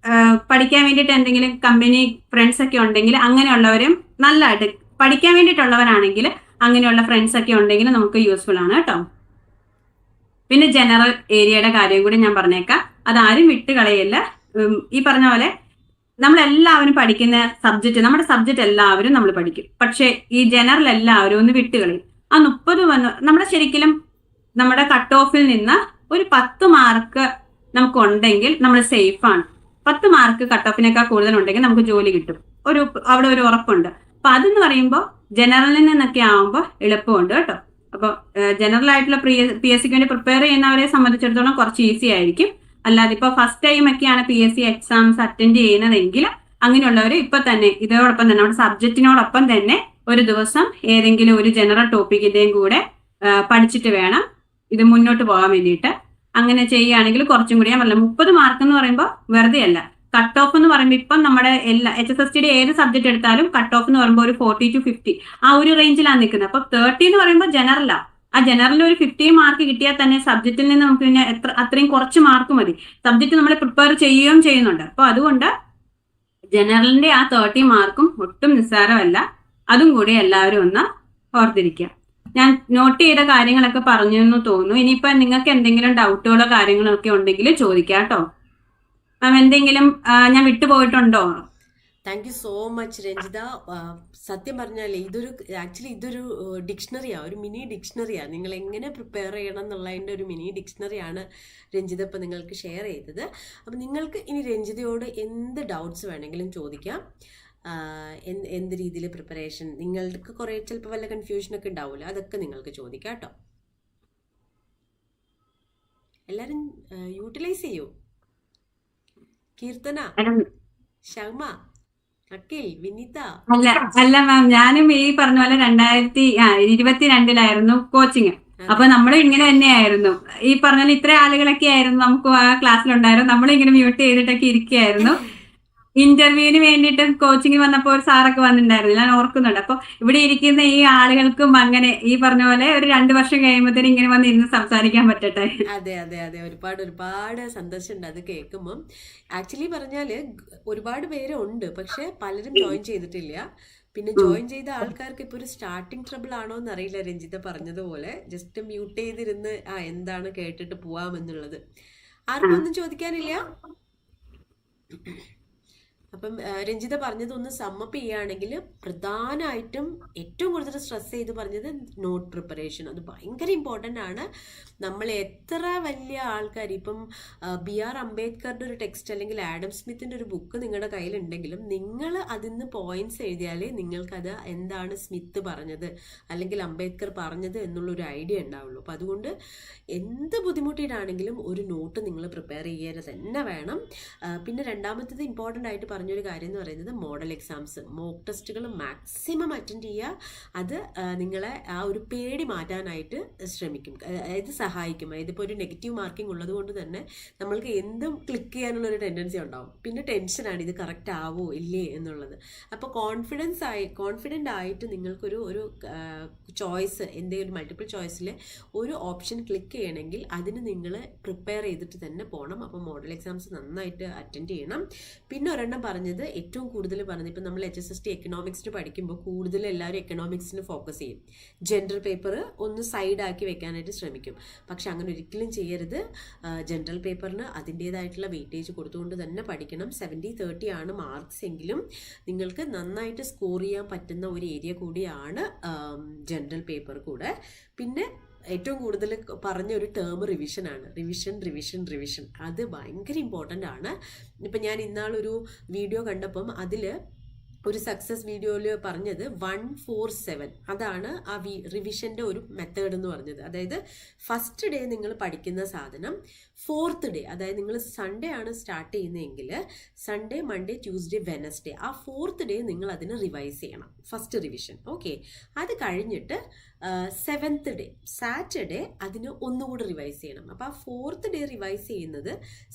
പഠിക്കാൻ വേണ്ടിയിട്ട് എന്തെങ്കിലും കമ്പനി ഫ്രണ്ട്സ് ഒക്കെ ഉണ്ടെങ്കിൽ അങ്ങനെയുള്ളവരും നല്ലതായിട്ട് പഠിക്കാൻ വേണ്ടിയിട്ടുള്ളവരാണെങ്കിൽ അങ്ങനെയുള്ള ഫ്രണ്ട്സ് ഒക്കെ ഉണ്ടെങ്കിൽ നമുക്ക് യൂസ്ഫുൾ ആണ് കേട്ടോ. പിന്നെ ജനറൽ ഏരിയയുടെ കാര്യം കൂടി ഞാൻ പറഞ്ഞേക്കാം. അതാരും വിട്ട് കളയില്ല. ഈ പറഞ്ഞ പോലെ നമ്മളെല്ലാവരും പഠിക്കുന്ന സബ്ജക്റ്റ്, നമ്മുടെ സബ്ജക്റ്റ് എല്ലാവരും നമ്മൾ പഠിക്കും. പക്ഷെ ഈ ജനറൽ എല്ലാവരും ഒന്ന് വിട്ടുകളയും. ആ 30 നമ്മുടെ ശരിക്കും നമ്മുടെ കട്ട് ഓഫിൽ നിന്ന് ഒരു 10 മാർക്ക് നമുക്ക് ഉണ്ടെങ്കിൽ നമ്മൾ സേഫ് ആണ്. 10 മാർക്ക് കട്ട് ഓഫിനേക്കാൾ കൂടുതൽ ഉണ്ടെങ്കിൽ നമുക്ക് ജോലി കിട്ടും. അവിടെ ഒരു ഉറപ്പുണ്ട്. അപ്പൊ അതെന്ന് പറയുമ്പോൾ ജനറലിൽ നിന്നൊക്കെ ആവുമ്പോൾ എളുപ്പമുണ്ട് കേട്ടോ. അപ്പോൾ ജനറൽ ആയിട്ടുള്ള PSCക്ക് വേണ്ടി പ്രിപ്പയർ ചെയ്യുന്നവരെ സംബന്ധിച്ചിടത്തോളം കുറച്ച് ഈസി ആയിരിക്കും. അല്ലാതെ ഇപ്പൊ ഫസ്റ്റ് ടൈം ഒക്കെയാണ് PSC എക്സാംസ് അറ്റൻഡ് ചെയ്യുന്നതെങ്കിൽ അങ്ങനെയുള്ളവർ ഇപ്പൊ തന്നെ ഇതോടൊപ്പം തന്നെ നമ്മുടെ സബ്ജക്റ്റിനോടൊപ്പം തന്നെ ഒരു ദിവസം ഏതെങ്കിലും ഒരു ജനറൽ ടോപ്പിക്കിന്റെയും കൂടെ പഠിച്ചിട്ട് വേണം ഇത് മുന്നോട്ട് പോകാൻ വേണ്ടിയിട്ട്. അങ്ങനെ ചെയ്യുകയാണെങ്കിൽ കുറച്ചും കൂടി, ഞാൻ പറഞ്ഞില്ല 30 മാർക്ക് എന്ന് പറയുമ്പോൾ വെറുതെ അല്ല. കട്ട് ഓഫ് എന്ന് പറയുമ്പോൾ ഇപ്പം നമ്മുടെ എല്ലാ HSSTയുടെ ഏത് സബ്ജക്ട് എടുത്താലും കട്ട് ഓഫ് എന്ന് പറയുമ്പോൾ ഒരു 40 to 50 ആ ഒരു റേഞ്ചിലാണ് നിൽക്കുന്നത്. അപ്പൊ 30 എന്ന് പറയുമ്പോൾ ജനറലാണ്. ആ ജനറലിൽ ഒരു 50 മാർക്ക് കിട്ടിയാൽ തന്നെ സബ്ജക്റ്റിൽ നിന്ന് നമുക്ക് പിന്നെ അത്രയും കുറച്ച് മാർക്ക് മതി. സബ്ജക്ട് നമ്മൾ പ്രിപ്പയർ ചെയ്യുകയും ചെയ്യുന്നുണ്ട്. അപ്പൊ അതുകൊണ്ട് ജനറലിന്റെ ആ 30 മാർക്കും ഒട്ടും നിസ്സാരമല്ല. അതും കൂടി എല്ലാവരും ഒന്ന് ഓർത്തിരിക്കുക. ഞാൻ നോട്ട് ചെയ്ത കാര്യങ്ങളൊക്കെ പറഞ്ഞു എന്ന് തോന്നുന്നു. ഇനിയിപ്പോ നിങ്ങൾക്ക് എന്തെങ്കിലും ഡൗട്ടുകളോ കാര്യങ്ങളോ ഒക്കെ ഉണ്ടെങ്കിൽ ചോദിക്കാം കേട്ടോ. മാം എന്തെങ്കിലും ഞാൻ വിട്ടുപോയിട്ടുണ്ടോ? Thank you so much Ranjitha. സത്യം പറഞ്ഞാലേ ഇതൊരു ഡിക്ഷണറിയാണ്, ഒരു മിനി ഡിക്ഷണറിയാണ്. നിങ്ങൾ എങ്ങനെ പ്രിപ്പയർ ചെയ്യണം എന്നുള്ളതിൻ്റെ ഒരു മിനി ഡിക്ഷണറിയാണ് രഞ്ജിത ഇപ്പം നിങ്ങൾക്ക് ഷെയർ ചെയ്തത്. അപ്പം നിങ്ങൾക്ക് ഇനി രഞ്ജിതയോട് എന്ത് ഡൗട്ട്സ് വേണമെങ്കിലും ചോദിക്കാം. എന്ത് രീതിയിൽ പ്രിപ്പറേഷൻ, നിങ്ങൾക്ക് കുറേ ചിലപ്പോൾ വല്ല കൺഫ്യൂഷനൊക്കെ ഉണ്ടാവില്ല, അതൊക്കെ നിങ്ങൾക്ക് ചോദിക്കാം കേട്ടോ. എല്ലാവരും യൂട്ടിലൈസ് ചെയ്യൂ. കീർത്തന, ഷമ, അഖിൽ, വിനീത. അല്ല മാം, ഞാനും ഈ പറഞ്ഞ പോലെ 2022 കോച്ചിങ്. അപ്പൊ നമ്മളും ഇങ്ങനെ തന്നെയായിരുന്നു. ഈ പറഞ്ഞ പോലെ ഇത്ര ആളുകളൊക്കെ ആയിരുന്നു നമുക്ക് ആ ക്ലാസ്സിലുണ്ടായിരുന്നു. നമ്മളിങ്ങനെ മ്യൂട്ട് ചെയ്തിട്ടൊക്കെ ഇരിക്കുകയായിരുന്നു. ഇന്റർവ്യൂവിന് വേണ്ടിയിട്ട് കോച്ചിങ് വന്നപ്പോൾ ഒരു സാറൊക്കെ വന്നിട്ടുണ്ടായിരുന്നു, ഞാൻ ഓർക്കുന്നുണ്ട്. അപ്പൊ ഇവിടെ ഇരിക്കുന്ന ഈ ആളുകൾക്കും അങ്ങനെ ഈ പറഞ്ഞ പോലെ ഒരു 2 വർഷം കഴിയുമ്പോഴത്തേനും ഇങ്ങനെ വന്ന് ഇരുന്ന് സംസാരിക്കാൻ പറ്റട്ടെ. അതെ അതെ അതെ, ഒരുപാട് സന്തോഷമുണ്ട് അത് കേൾക്കുമ്പം. ആക്ച്വലി പറഞ്ഞാല് ഒരുപാട് പേരുണ്ട്, പക്ഷെ പലരും ജോയിൻ ചെയ്തിട്ടില്ല. പിന്നെ ജോയിൻ ചെയ്ത ആൾക്കാർക്ക് ഇപ്പൊ ഒരു സ്റ്റാർട്ടിങ് ട്രബിൾ ആണോ എന്ന് അറിയില്ല. രഞ്ജിത പറഞ്ഞതുപോലെ ജസ്റ്റ് മ്യൂട്ട് ചെയ്തിരുന്ന് എന്താണ് കേട്ടിട്ട് പോവാമെന്നുള്ളത്. ആർക്കും ഒന്നും ചോദിക്കാനില്ല? അപ്പം രഞ്ജിത പറഞ്ഞത് ഒന്ന് സമ്മപ്പ് ചെയ്യുകയാണെങ്കിൽ പ്രധാനമായിട്ടും ഏറ്റവും കൂടുതൽ സ്ട്രെസ് ചെയ്ത് പറഞ്ഞത് നോട്ട് പ്രിപ്പറേഷൻ. അത് ഭയങ്കര ഇമ്പോർട്ടൻ്റ് ആണ്. നമ്മൾ എത്ര വലിയ ആൾക്കാർ, ഇപ്പം BR അംബേദ്കറുടെ ഒരു ടെക്സ്റ്റ് അല്ലെങ്കിൽ ആഡം സ്മിത്തിൻ്റെ ഒരു ബുക്ക് നിങ്ങളുടെ കയ്യിലുണ്ടെങ്കിലും നിങ്ങൾ അതിൽ നിന്ന് പോയിന്റ്സ് എഴുതിയാലേ നിങ്ങൾക്കത് എന്താണ് സ്മിത്ത് പറഞ്ഞത് അല്ലെങ്കിൽ അംബേദ്കർ പറഞ്ഞത് എന്നുള്ളൊരു ഐഡിയ ഉണ്ടാവുള്ളൂ. അപ്പം അതുകൊണ്ട് എന്ത് ബുദ്ധിമുട്ടിയിട്ടാണെങ്കിലും ഒരു നോട്ട് നിങ്ങൾ പ്രിപ്പയർ ചെയ്യാൻ തന്നെ വേണം. പിന്നെ രണ്ടാമത്തേത് ഇമ്പോർട്ടൻ്റ് ആയിട്ട് പറഞ്ഞൊരു കാര്യം എന്ന് പറയുന്നത് മോഡൽ എക്സാംസ്, മോക്ക് ടെസ്റ്റുകൾ മാക്സിമം അറ്റൻഡ് ചെയ്യുക. അത് നിങ്ങളെ ആ ഒരു പേടി മാറ്റാനായിട്ട് ശ്രമിക്കും, അതായത് സഹായിക്കും. അതായത് ഇപ്പോൾ ഒരു നെഗറ്റീവ് മാർക്കിംഗ് ഉള്ളത് കൊണ്ട് തന്നെ നമ്മൾക്ക് എന്തും ക്ലിക്ക് ചെയ്യാനുള്ളൊരു ടെൻഡൻസി ഉണ്ടാവും. പിന്നെ ടെൻഷനാണ് ഇത് കറക്റ്റ് ആവോ ഇല്ലേ എന്നുള്ളത്. അപ്പോൾ കോൺഫിഡൻ്റ് ആയിട്ട് നിങ്ങൾക്കൊരു ചോയ്സ്, എന്തെങ്കിലും മൾട്ടിപ്പിൾ ചോയ്സിൽ ഒരു ഓപ്ഷൻ ക്ലിക്ക് ചെയ്യണമെങ്കിൽ അതിന് നിങ്ങൾ പ്രിപ്പയർ ചെയ്തിട്ട് തന്നെ പോകണം. അപ്പോൾ മോഡൽ എക്സാംസ് നന്നായിട്ട് അറ്റൻഡ് ചെയ്യണം. പിന്നെ ഒരെണ്ണം പറഞ്ഞത്, ഏറ്റവും കൂടുതൽ പറഞ്ഞത്, ഇപ്പം നമ്മൾ HSST എക്കണോമിക്സിന് പഠിക്കുമ്പോൾ കൂടുതൽ എല്ലാവരും എക്കണോമിക്സിന് ഫോക്കസ് ചെയ്യും. ജനറൽ പേപ്പർ ഒന്ന് സൈഡാക്കി വെക്കാനായിട്ട് ശ്രമിക്കും. പക്ഷെ അങ്ങനെ ഒരിക്കലും ചെയ്യരുത്. ജനറൽ പേപ്പറിന് അതിൻ്റേതായിട്ടുള്ള വെയിറ്റേജ് കൊടുത്തുകൊണ്ട് തന്നെ പഠിക്കണം. 70-30 ആണ് മാർക്സ് എങ്കിലും നിങ്ങൾക്ക് നന്നായിട്ട് സ്കോർ ചെയ്യാൻ പറ്റുന്ന ഒരു ഏരിയ കൂടിയാണ് ജനറൽ പേപ്പർ കൂടെ. പിന്നെ ഏറ്റവും കൂടുതൽ പറഞ്ഞ ഒരു ടേം റിവിഷനാണ്. റിവിഷൻ അത് ഭയങ്കര ഇമ്പോർട്ടൻ്റ് ആണ്. ഇപ്പം ഞാൻ ഇന്നാളൊരു വീഡിയോ കണ്ടപ്പം അതിൽ ഒരു സക്സസ് വീഡിയോയിൽ പറഞ്ഞത് 147 അതാണ് ആ റിവിഷൻ്റെ ഒരു മെത്തേഡ് എന്ന് പറഞ്ഞത്. അതായത് ഫസ്റ്റ് ഡേ നിങ്ങൾ പഠിക്കുന്ന സാധനം 4th ഡേ, അതായത് നിങ്ങൾ സൺഡേ ആണ് സ്റ്റാർട്ട് ചെയ്യുന്നതെങ്കിൽ സൺഡേ, മൺഡേ, ട്യൂസ്ഡേ, വെനസ്ഡേ, ആ 4th ഡേ നിങ്ങൾ അതിന് റിവൈസ് ചെയ്യണം, ഫസ്റ്റ് റിവിഷൻ. ഓക്കെ, അത് കഴിഞ്ഞിട്ട് 7th ഡേ സാറ്റർഡേ അതിന് ഒന്നുകൂടി റിവൈസ് ചെയ്യണം. അപ്പോൾ ആ 4th ഡേ റിവൈസ് ചെയ്യുന്നത്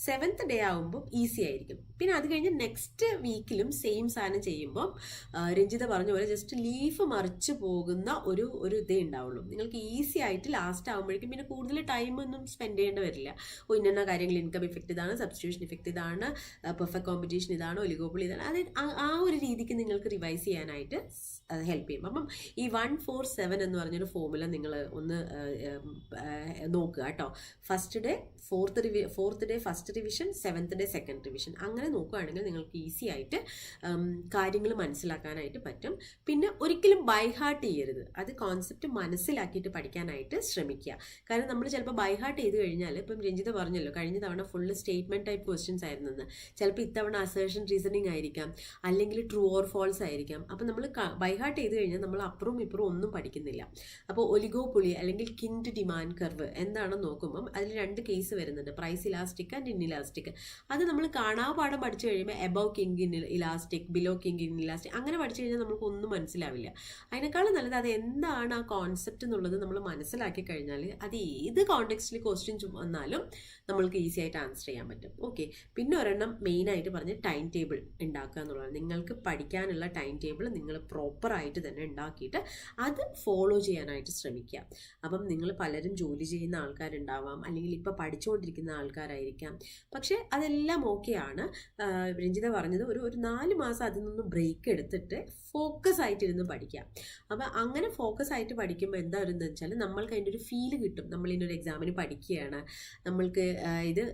7th ഡേ ആകുമ്പോൾ ഈസി ആയിരിക്കും. പിന്നെ അത് കഴിഞ്ഞ് നെക്സ്റ്റ് വീക്കിലും സെയിം സാധനം ചെയ്യുമ്പോൾ രഞ്ജിത പറഞ്ഞ പോലെ ജസ്റ്റ് ലീഫ് മറിച്ച് പോകുന്ന ഒരു ഇതേ ഉണ്ടാവുള്ളൂ. നിങ്ങൾക്ക് ഈസി ആയിട്ട് ലാസ്റ്റ് ആകുമ്പോഴേക്കും പിന്നെ കൂടുതൽ ടൈമൊന്നും സ്പെൻഡ് ചെയ്യേണ്ടി വരില്ല. ഇന്ന കാര്യങ്ങൾ, ഇൻകം ഇഫക്റ്റ് ഇതാണ്, സബ്സ്റ്റിറ്റ്യൂഷൻ ഇഫക്റ്റ് ഇതാണ്, പെർഫെക്റ്റ് കോമ്പറ്റീഷൻ ഇതാണ്, ഒലിഗോപ്പൊളി ഇതാണ്, അതായത് ആ ഒരു രീതിക്ക് നിങ്ങൾക്ക് റിവൈസ് ചെയ്യാനായിട്ട് ഹെൽപ്പ് ചെയ്യും. അപ്പം ഈ 147 എന്ന് പറഞ്ഞൊരു ഫോർമുല നിങ്ങൾ ഒന്ന് നോക്കുക കേട്ടോ. First day 4th day first revision, 7th day second revision, അങ്ങനെ നോക്കുകയാണെങ്കിൽ നിങ്ങൾക്ക് ഈസി ആയിട്ട് കാര്യങ്ങൾ മനസ്സിലാക്കാനായിട്ട് പറ്റും. പിന്നെ ഒരിക്കലും ബൈ ഹാർട്ട് ചെയ്യരുത്. അത് കോൺസെപ്റ്റ് മനസ്സിലാക്കിയിട്ട് പഠിക്കാനായിട്ട് ശ്രമിക്കുക. കാരണം നമ്മൾ ചിലപ്പോൾ ബൈ ഹാർട്ട് ചെയ്ത് കഴിഞ്ഞാൽ, ഇപ്പം രഞ്ജിത പറഞ്ഞല്ലോ കഴിഞ്ഞ തവണ ഫുള്ള് സ്റ്റേറ്റ്മെൻറ്റ് ടൈപ്പ് ക്വസ്റ്റ്യൻസ് ആയിരുന്നെന്ന്, ചിലപ്പോൾ ഇത്തവണ അസേർഷൻ റീസണിങ് ആയിരിക്കാം, അല്ലെങ്കിൽ ട്രൂ ഓർ ഫോൾസ് ആയിരിക്കാം. അപ്പം നമ്മൾ ബൈ ഹാർട്ട് ചെയ്ത് കഴിഞ്ഞാൽ നമ്മൾ അപ്പുറവും ഇപ്പുറവും ഒന്നും പഠിക്കുന്നില്ല. അപ്പോൾ ഒലിഗോപൊളി അല്ലെങ്കിൽ കിൻഡ് ഡിമാൻഡ് കർവ് എന്താണെന്ന് നോക്കുമ്പം അതിൽ 2 കേസ് വരുന്നുണ്ട്, പ്രൈസ് ഇലാസ്റ്റിക് ആൻഡ് ഇൻഇലാസ്റ്റിക്. അത് നമ്മൾ കാണാപാഠം പഠിച്ചു കഴിയുമ്പോൾ above king in elastic, below king in elastic, അങ്ങനെ പഠിച്ചു കഴിഞ്ഞാൽ നമുക്ക് ഒന്നും മനസ്സിലാവില്ല. അതിനേക്കാളും നല്ലത് അത് എന്താണ് ആ കോൺസെപ്റ്റ് എന്നുള്ളത് നമ്മൾ മനസ്സിലാക്കി കഴിഞ്ഞാൽ അത് ഏത് കോണ്ടെക്സ്റ്റിൽ ക്വസ്റ്റ്യൻസ് വന്നാലും നമ്മൾക്ക് ഈസി ആയിട്ട് ആൻസർ ചെയ്യാൻ പറ്റും. ഓക്കെ, പിന്നെ ഒരെണ്ണം മെയിനായിട്ട് പറഞ്ഞ് ടൈം ടേബിൾ ഉണ്ടാക്കുക എന്നുള്ളതാണ്. നിങ്ങൾക്ക് പഠിക്കാനുള്ള ടൈം ടേബിൾ നിങ്ങൾ പ്രോപ്പറായിട്ട് തന്നെ ഉണ്ടാക്കിയിട്ട് അത് ഫോളോ ചെയ്യാനായിട്ട് ശ്രമിക്കുക. അപ്പം നിങ്ങൾ പലരും ജോലി ചെയ്യുന്ന ആൾക്കാരുണ്ടാവാം, അല്ലെങ്കിൽ ഇപ്പോൾ പഠിച്ചുകൊണ്ടിരിക്കുന്ന ആൾക്കാരായിരിക്കാം. പക്ഷേ അതെല്ലാം ഓക്കെയാണ്. രഞ്ജിത പറഞ്ഞത് ഒരു 4 മാസം അതിൽ നിന്ന് ബ്രേക്ക് എടുത്തിട്ട് ഫോക്കസ് ആയിട്ടിരുന്ന് പഠിക്കാം. അപ്പം അങ്ങനെ ഫോക്കസ് ആയിട്ട് പഠിക്കുമ്പോൾ എന്താ വരുന്നത് വെച്ചാൽ നമ്മൾക്ക് അതിൻ്റെ ഒരു ഫീല് കിട്ടും. നമ്മളിതിനൊരു എക്സാമിന് പഠിക്കുകയാണ്, നമ്മൾക്ക് ഇത്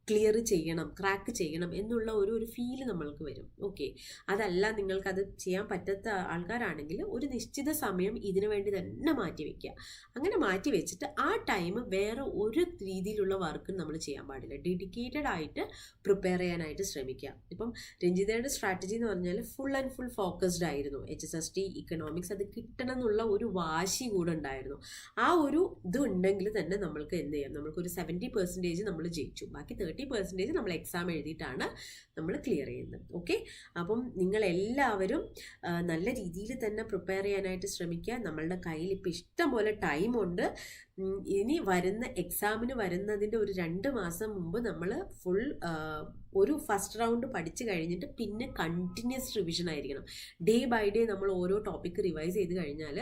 ക്ലിയർ ചെയ്യണം, ക്രാക്ക് ചെയ്യണം എന്നുള്ള ഒരു ഫീല് നമ്മൾക്ക് വരും. ഓക്കെ, അതല്ല നിങ്ങൾക്കത് ചെയ്യാൻ പറ്റാത്ത ആൾക്കാരാണെങ്കിൽ ഒരു നിശ്ചിത സമയം ഇതിനു വേണ്ടി തന്നെ മാറ്റി വയ്ക്കുക. അങ്ങനെ മാറ്റി വെച്ചിട്ട് ആ ടൈം വേറെ ഒരു രീതിയിലുള്ള വർക്ക് നമ്മൾ ചെയ്യാൻ പാടില്ല. ഡെഡിക്കേറ്റഡ് ആയിട്ട് പ്രിപ്പയർ ചെയ്യാനായിട്ട് ശ്രമിക്കുക. ഇപ്പം രഞ്ജിതയുടെ സ്ട്രാറ്റജി എന്ന് പറഞ്ഞാൽ ഫുൾ ആൻഡ് ഫുൾ ഫോക്കസ്ഡ് ആയിരുന്നു. HSST ഇക്കണോമിക്സ് അത് കിട്ടണം എന്നുള്ള ഒരു വാശി കൂടെ ഉണ്ടായിരുന്നു. ആ ഒരു ഇത് ഉണ്ടെങ്കിൽ തന്നെ നമ്മൾക്ക് എന്ത് ചെയ്യാം, നമ്മൾക്കൊരു 70% നമ്മൾ ജയിച്ചു, ബാക്കി 30% നമ്മൾ എക്സാം എഴുതിയിട്ടാണ് നമ്മൾ ക്ലിയർ ചെയ്യുന്നത്. ഓക്കെ, അപ്പം നിങ്ങളെല്ലാവരും നല്ല രീതിയിൽ തന്നെ പ്രിപ്പയർ ചെയ്യാനായിട്ട് ശ്രമിക്കുക. നമ്മളുടെ കയ്യിൽ ഇപ്പോൾ ഇഷ്ടം പോലെ ടൈമുണ്ട്. ഇനി വരുന്ന എക്സാമിന് വരുന്നതിൻ്റെ ഒരു 2 മാസം മുമ്പ് നമ്മൾ ഫുൾ ഒരു ഫസ്റ്റ് റൗണ്ട് പഠിച്ചു കഴിഞ്ഞിട്ട് പിന്നെ കണ്ടിന്യൂസ് റിവിഷൻ ആയിരിക്കണം. ഡേ ബൈ ഡേ നമ്മൾ ഓരോ ടോപ്പിക്ക് റിവൈസ് ചെയ്ത് കഴിഞ്ഞാൽ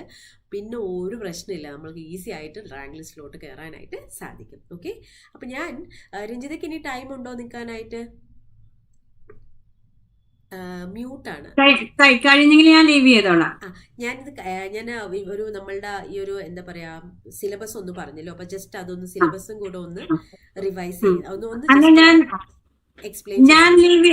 പിന്നെ ഒരു പ്രശ്നമില്ല, നമ്മൾക്ക് ഈസി ആയിട്ട് റാങ്ക് ലിസ്റ്റിലോട്ട് കയറാനായിട്ട് സാധിക്കും. ഓക്കെ, അപ്പം ഞാൻ രഞ്ജിതയ്ക്ക് ഇനി ടൈം ഉണ്ടോ നിൽക്കാനായിട്ട്? മ്യൂട്ടാണ്. കഴിഞ്ഞെങ്കിൽ ഞാൻ ലീവ് ചെയ്തോളാം. ഞാൻ ഒരു നമ്മളുടെ ഈ ഒരു എന്താ പറയാ സിലബസ് ഒന്ന് പറഞ്ഞല്ലോ, അപ്പൊ ജസ്റ്റ് അതൊന്ന് സിലബസും കൂടെ ഒന്ന് റിവൈസ് ചെയ്ത് ഒന്ന് എക്സ്പ്ലെയിൻ. ഞാൻ ലീവ്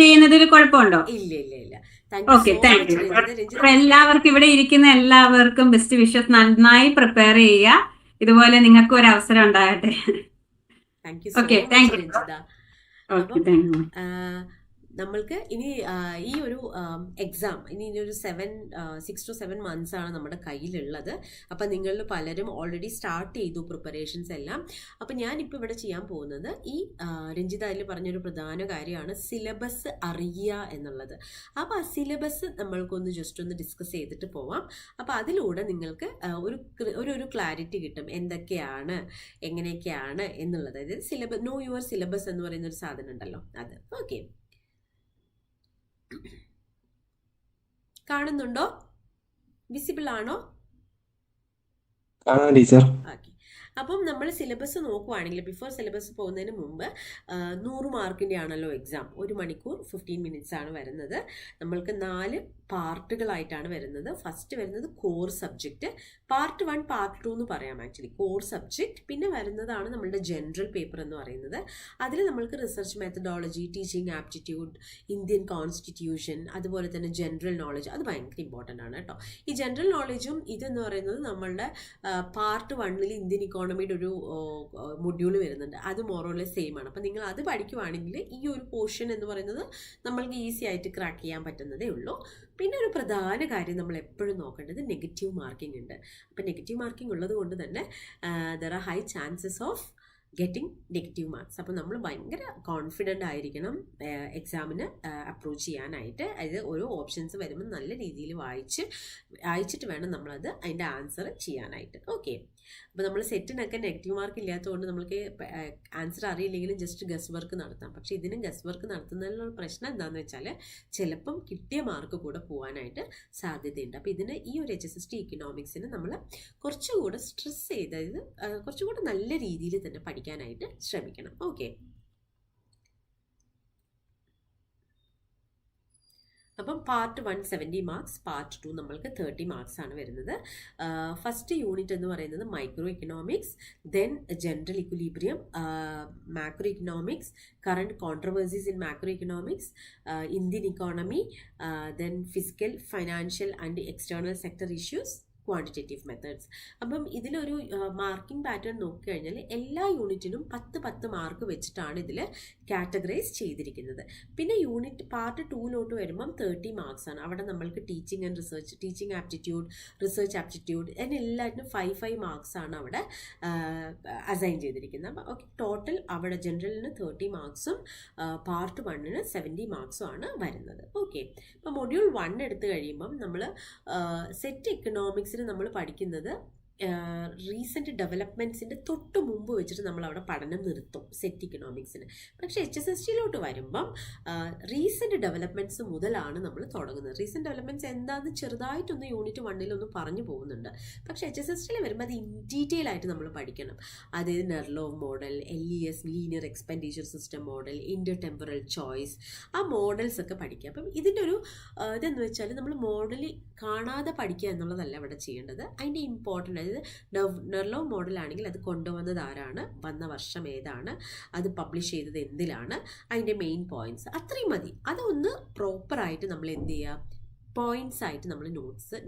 ചെയ്യുന്നതിൽ കുഴപ്പമുണ്ടോ? ഇല്ല ഇല്ല ഇല്ല. Thank you okay, so thank much you. Ranjitha. Ranjitha അപ്പൊ എല്ലാവർക്കും, ഇവിടെ ഇരിക്കുന്ന എല്ലാവർക്കും ബെസ്റ്റ് വിഷസ്. നന്നായി പ്രിപ്പയർ ചെയ്യുക. ഇതുപോലെ നിങ്ങൾക്ക് ഒരു അവസരം ഉണ്ടാകട്ടെ. Thank you so okay, much thank you. Ranjitha. Okay, അപ്പം താങ്ക് യു. നമ്മൾക്ക് ഇനി ഈ ഒരു എക്സാം ഇനി ഒരു 6 to 7 months ആണ് നമ്മുടെ കയ്യിലുള്ളത്. അപ്പം നിങ്ങളിൽ പലരും ഓൾറെഡി സ്റ്റാർട്ട് ചെയ്തു പ്രിപ്പറേഷൻസ് എല്ലാം. അപ്പം ഞാനിപ്പോൾ ഇവിടെ ചെയ്യാൻ പോകുന്നത് ഈ രഞ്ജിത അതിൽ പറഞ്ഞൊരു പ്രധാന കാര്യമാണ് സിലബസ് അറിയുക എന്നുള്ളത്. അപ്പോൾ ആ സിലബസ് നമ്മൾക്കൊന്ന് ജസ്റ്റ് ഒന്ന് ഡിസ്കസ് ചെയ്തിട്ട് പോവാം. അപ്പോൾ അതിലൂടെ നിങ്ങൾക്ക് ഒരു ക്ലാരിറ്റി കിട്ടും എന്തൊക്കെയാണ് എങ്ങനെയൊക്കെയാണ് എന്നുള്ളത്. അതായത് നോ യുവർ സിലബസ് എന്ന് പറയുന്ന ഒരു സാധനം ഉണ്ടല്ലോ, അത്. ഓക്കെ, കാണുന്നുണ്ടോ? വിസിബിൾ ആണോ? ടീച്ചർ. ഓക്കെ. അപ്പം നമ്മൾ സിലബസ് നോക്കുവാണെങ്കിൽ ബിഫോർ സിലബസ് പോകുന്നതിന് മുമ്പ് 100 മാർക്കിൻ്റെ ആണല്ലോ എക്സാം. 1 മണിക്കൂർ 15 minutes ആണ് വരുന്നത്. നമ്മൾക്ക് 4 പാർട്ടുകളായിട്ടാണ് വരുന്നത്. ഫസ്റ്റ് വരുന്നത് കോർ സബ്ജക്റ്റ്, പാർട്ട് 1 പാർട്ട് 2 എന്ന് പറയാം. Actually core subject. പിന്നെ വരുന്നതാണ് നമ്മളുടെ ജനറൽ പേപ്പർ എന്ന് പറയുന്നത്. അതിൽ നമ്മൾക്ക് research methodology, teaching aptitude, Indian constitution, അതുപോലെ തന്നെ ജനറൽ നോളജ്. അത് ഭയങ്കര ഇമ്പോർട്ടൻ്റ് ആണ് കേട്ടോ. ഈ ജനറൽ നോളജും ഇതെന്ന് പറയുന്നത് നമ്മളുടെ പാർട്ട് 1 ഇന്ത്യൻ ഇക്കോണമിയുടെ ഒരു മൊഡ്യൂൾ വരുന്നുണ്ട്. അത് മോറോലെസ് സെയിം ആണ്. അപ്പം നിങ്ങൾ അത് പഠിക്കുവാണെങ്കിൽ ഈ ഒരു പോർഷൻ എന്ന് പറയുന്നത് നമ്മൾക്ക് ഈസി ആയിട്ട് ക്രാക്ക് ചെയ്യാൻ പറ്റുന്നതേ ഉള്ളൂ. പിന്നെ ഒരു പ്രധാന കാര്യം നമ്മൾ എപ്പോഴും നോക്കേണ്ടത് നെഗറ്റീവ് മാർക്കിംഗ് ഉണ്ട്. അപ്പം നെഗറ്റീവ് മാർക്കിംഗ് ഉള്ളത് കൊണ്ട് തന്നെ there are high chances of getting negative marks. അപ്പോൾ നമ്മൾ ഭയങ്കര കോൺഫിഡൻ്റ് ആയിരിക്കണം എക്സാമിന് അപ്രോച്ച് ചെയ്യാനായിട്ട്. അതായത് ഓരോ ഓപ്ഷൻസ് വരുമ്പോൾ നല്ല രീതിയിൽ വായിച്ചിട്ട് വേണം നമ്മളത് അതിൻ്റെ ആൻസർ ചെയ്യാനായിട്ട്. ഓക്കെ, അപ്പോൾ നമ്മൾ സെറ്റിനൊക്കെ നെഗറ്റീവ് മാർക്ക് ഇല്ലാത്തതുകൊണ്ട് നമ്മൾക്ക് ആൻസർ അറിയില്ലെങ്കിലും ജസ്റ്റ് ഗസ് വർക്ക് നടത്താം. പക്ഷേ ഇതിന് ഗസ് വർക്ക് നടത്തുന്നതിനുള്ള പ്രശ്നം എന്താണെന്ന് വെച്ചാൽ ചിലപ്പം കിട്ടിയ മാർക്ക് കൂടെ പോകാനായിട്ട് സാധ്യതയുണ്ട്. അപ്പോൾ ഇതിന് ഈ ഒരു HSST ഇക്കണോമിക്സിന് നമ്മൾ കുറച്ചുകൂടെ സ്ട്രെസ് ചെയ്ത്, അതായത് കുറച്ചുകൂടെ നല്ല രീതിയിൽ തന്നെ പഠിക്കാനായിട്ട് ശ്രമിക്കണം. ഓക്കെ, അപ്പം പാർട്ട് 1 70 മാർക്സ്, പാർട്ട് 2 നമ്മൾക്ക് 30 മാർക്സ് ആണ് വരുന്നത്. ഫസ്റ്റ് യൂണിറ്റ് എന്ന് പറയുന്നത് micro economics, then general equilibrium, macro economics, current controversies in macro economics, Indian economy, then physical, financial and external sector issues, quantitative methods. അപ്പം ഇതിലൊരു മാർക്കിംഗ് പാറ്റേൺ നോക്കിക്കഴിഞ്ഞാൽ എല്ലാ യൂണിറ്റിനും 10 മാർക്ക് വെച്ചിട്ടാണ് ഇതിൽ കാറ്റഗറൈസ് ചെയ്തിരിക്കുന്നത്. പിന്നെ യൂണിറ്റ് പാർട്ട് 2 വരുമ്പം 30 മാർക്സ് ആണ്. അവിടെ നമ്മൾക്ക് teaching and research, teaching aptitude, research aptitude എല്ലാറ്റിനും 5 മാർക്സ് ആണ് അവിടെ അസൈൻ ചെയ്തിരിക്കുന്നത്. അപ്പം ഓക്കെ, ടോട്ടൽ അവിടെ ജനറലിന് 30 മാർക്സും പാർട്ട് 1 70 മാർക്സും ആണ് വരുന്നത്. ഓക്കെ, അപ്പോൾ മൊഡ്യൂൾ 1 എടുത്തു കഴിയുമ്പം നമ്മൾ സെറ്റ് ഇക്കണോമിക്സ് നമ്മൾ പഠിക്കുന്നത് റീസെൻറ്റ് ഡെവലപ്മെൻറ്റ്സിൻ്റെ തൊട്ട് മുമ്പ് വെച്ചിട്ട് നമ്മൾ അവിടെ പഠനം നിർത്തും സെറ്റ് ഇക്കണോമിക്സിന്. പക്ഷേ HSSTയിലോട്ട് വരുമ്പം റീസെൻറ്റ് ഡെവലപ്മെൻറ്റ്സ് മുതലാണ് നമ്മൾ തുടങ്ങുന്നത്. റീസെൻറ്റ് ഡെവലപ്മെൻറ്റ്സ് എന്താണെന്ന് ചെറുതായിട്ടൊന്ന് യൂണിറ്റ് 1 പറഞ്ഞു പോകുന്നുണ്ട്. പക്ഷേ HSSTയിൽ വരുമ്പോൾ അത് ഇൻ ഡീറ്റെയിൽ ആയിട്ട് നമ്മൾ പഠിക്കണം. അതായത് Nerlove model, LES linear expenditure system model, intertemporal choice, ആ മോഡൽസ് ഒക്കെ പഠിക്കുക. അപ്പം ഇതിൻ്റെ ഒരു ഇതെന്ന് വെച്ചാൽ നമ്മൾ മോഡൽ കാണാതെ പഠിക്കുക എന്നുള്ളതല്ല ഇവിടെ ചെയ്യേണ്ടത്. അതിൻ്റെ ഇമ്പോർട്ടൻ്റ്, നെർലോവ് മോഡലാണെങ്കിൽ അത് കൊണ്ടുവന്നത് ആരാണ്, വന്ന വർഷം ഏതാണ്, അത് പബ്ലിഷ് ചെയ്തത് എന്തിലാണ്, അതിൻ്റെ മെയിൻ പോയിന്റ്സ് അത്രയും മതി. അതൊന്ന് പ്രോപ്പറായിട്ട് നമ്മൾ എന്ത് ചെയ്യുക, പോയിന്റ്സ് ആയിട്ട് നമ്മൾ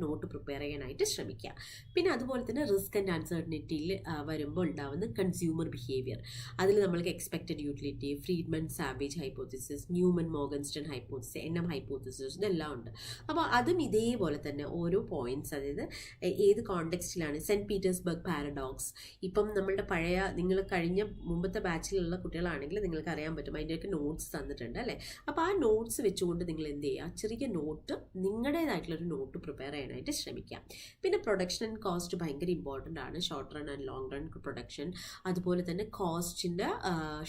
നോട്ട് പ്രിപ്പയർ ചെയ്യാനായിട്ട് ശ്രമിക്കുക. പിന്നെ അതുപോലെ തന്നെ റിസ്ക് ആൻഡ് അൺസർട്ടനിറ്റിയിൽ വരുമ്പോൾ ഉണ്ടാവുന്ന കൺസ്യൂമർ ബിഹേവിയർ, അതിൽ നമ്മൾക്ക് expected utility, Friedman Savage hypothesis, Neumann Morgenstern hypothesis, NM hypothesis, ഇതെല്ലാം ഉണ്ട്. അപ്പോൾ അതും ഇതേപോലെ തന്നെ ഓരോ പോയിന്റ്സ്, അതായത് ഏത് കോണ്ടെക്സ്റ്റിലാണ്, സെൻറ്റ് പീറ്റേഴ്സ്ബർഗ് പാരഡോക്സ്. ഇപ്പം നമ്മളുടെ പഴയ, നിങ്ങൾ കഴിഞ്ഞ മുമ്പത്തെ ബാച്ചിലുള്ള കുട്ടികളാണെങ്കിൽ നിങ്ങൾക്ക് അറിയാൻ പറ്റും, അതിൻ്റെയൊക്കെ നോട്ട്സ് തന്നിട്ടുണ്ട് അല്ലേ. അപ്പോൾ ആ നോട്ട്സ് വെച്ചുകൊണ്ട് നിങ്ങൾ എന്ത് ചെയ്യുക, ചെറിയ നോട്ട് നിങ്ങളുടേതായിട്ടുള്ളൊരു നോട്ട് പ്രിപ്പയർ ചെയ്യാനായിട്ട് ശ്രമിക്കാം. പിന്നെ പ്രൊഡക്ഷൻ ആൻഡ് കോസ്റ്റ് ഭയങ്കര ഇമ്പോർട്ടൻ്റ് ആണ്. Short run and long run production, അതുപോലെ തന്നെ കോസ്റ്റിൻ്റെ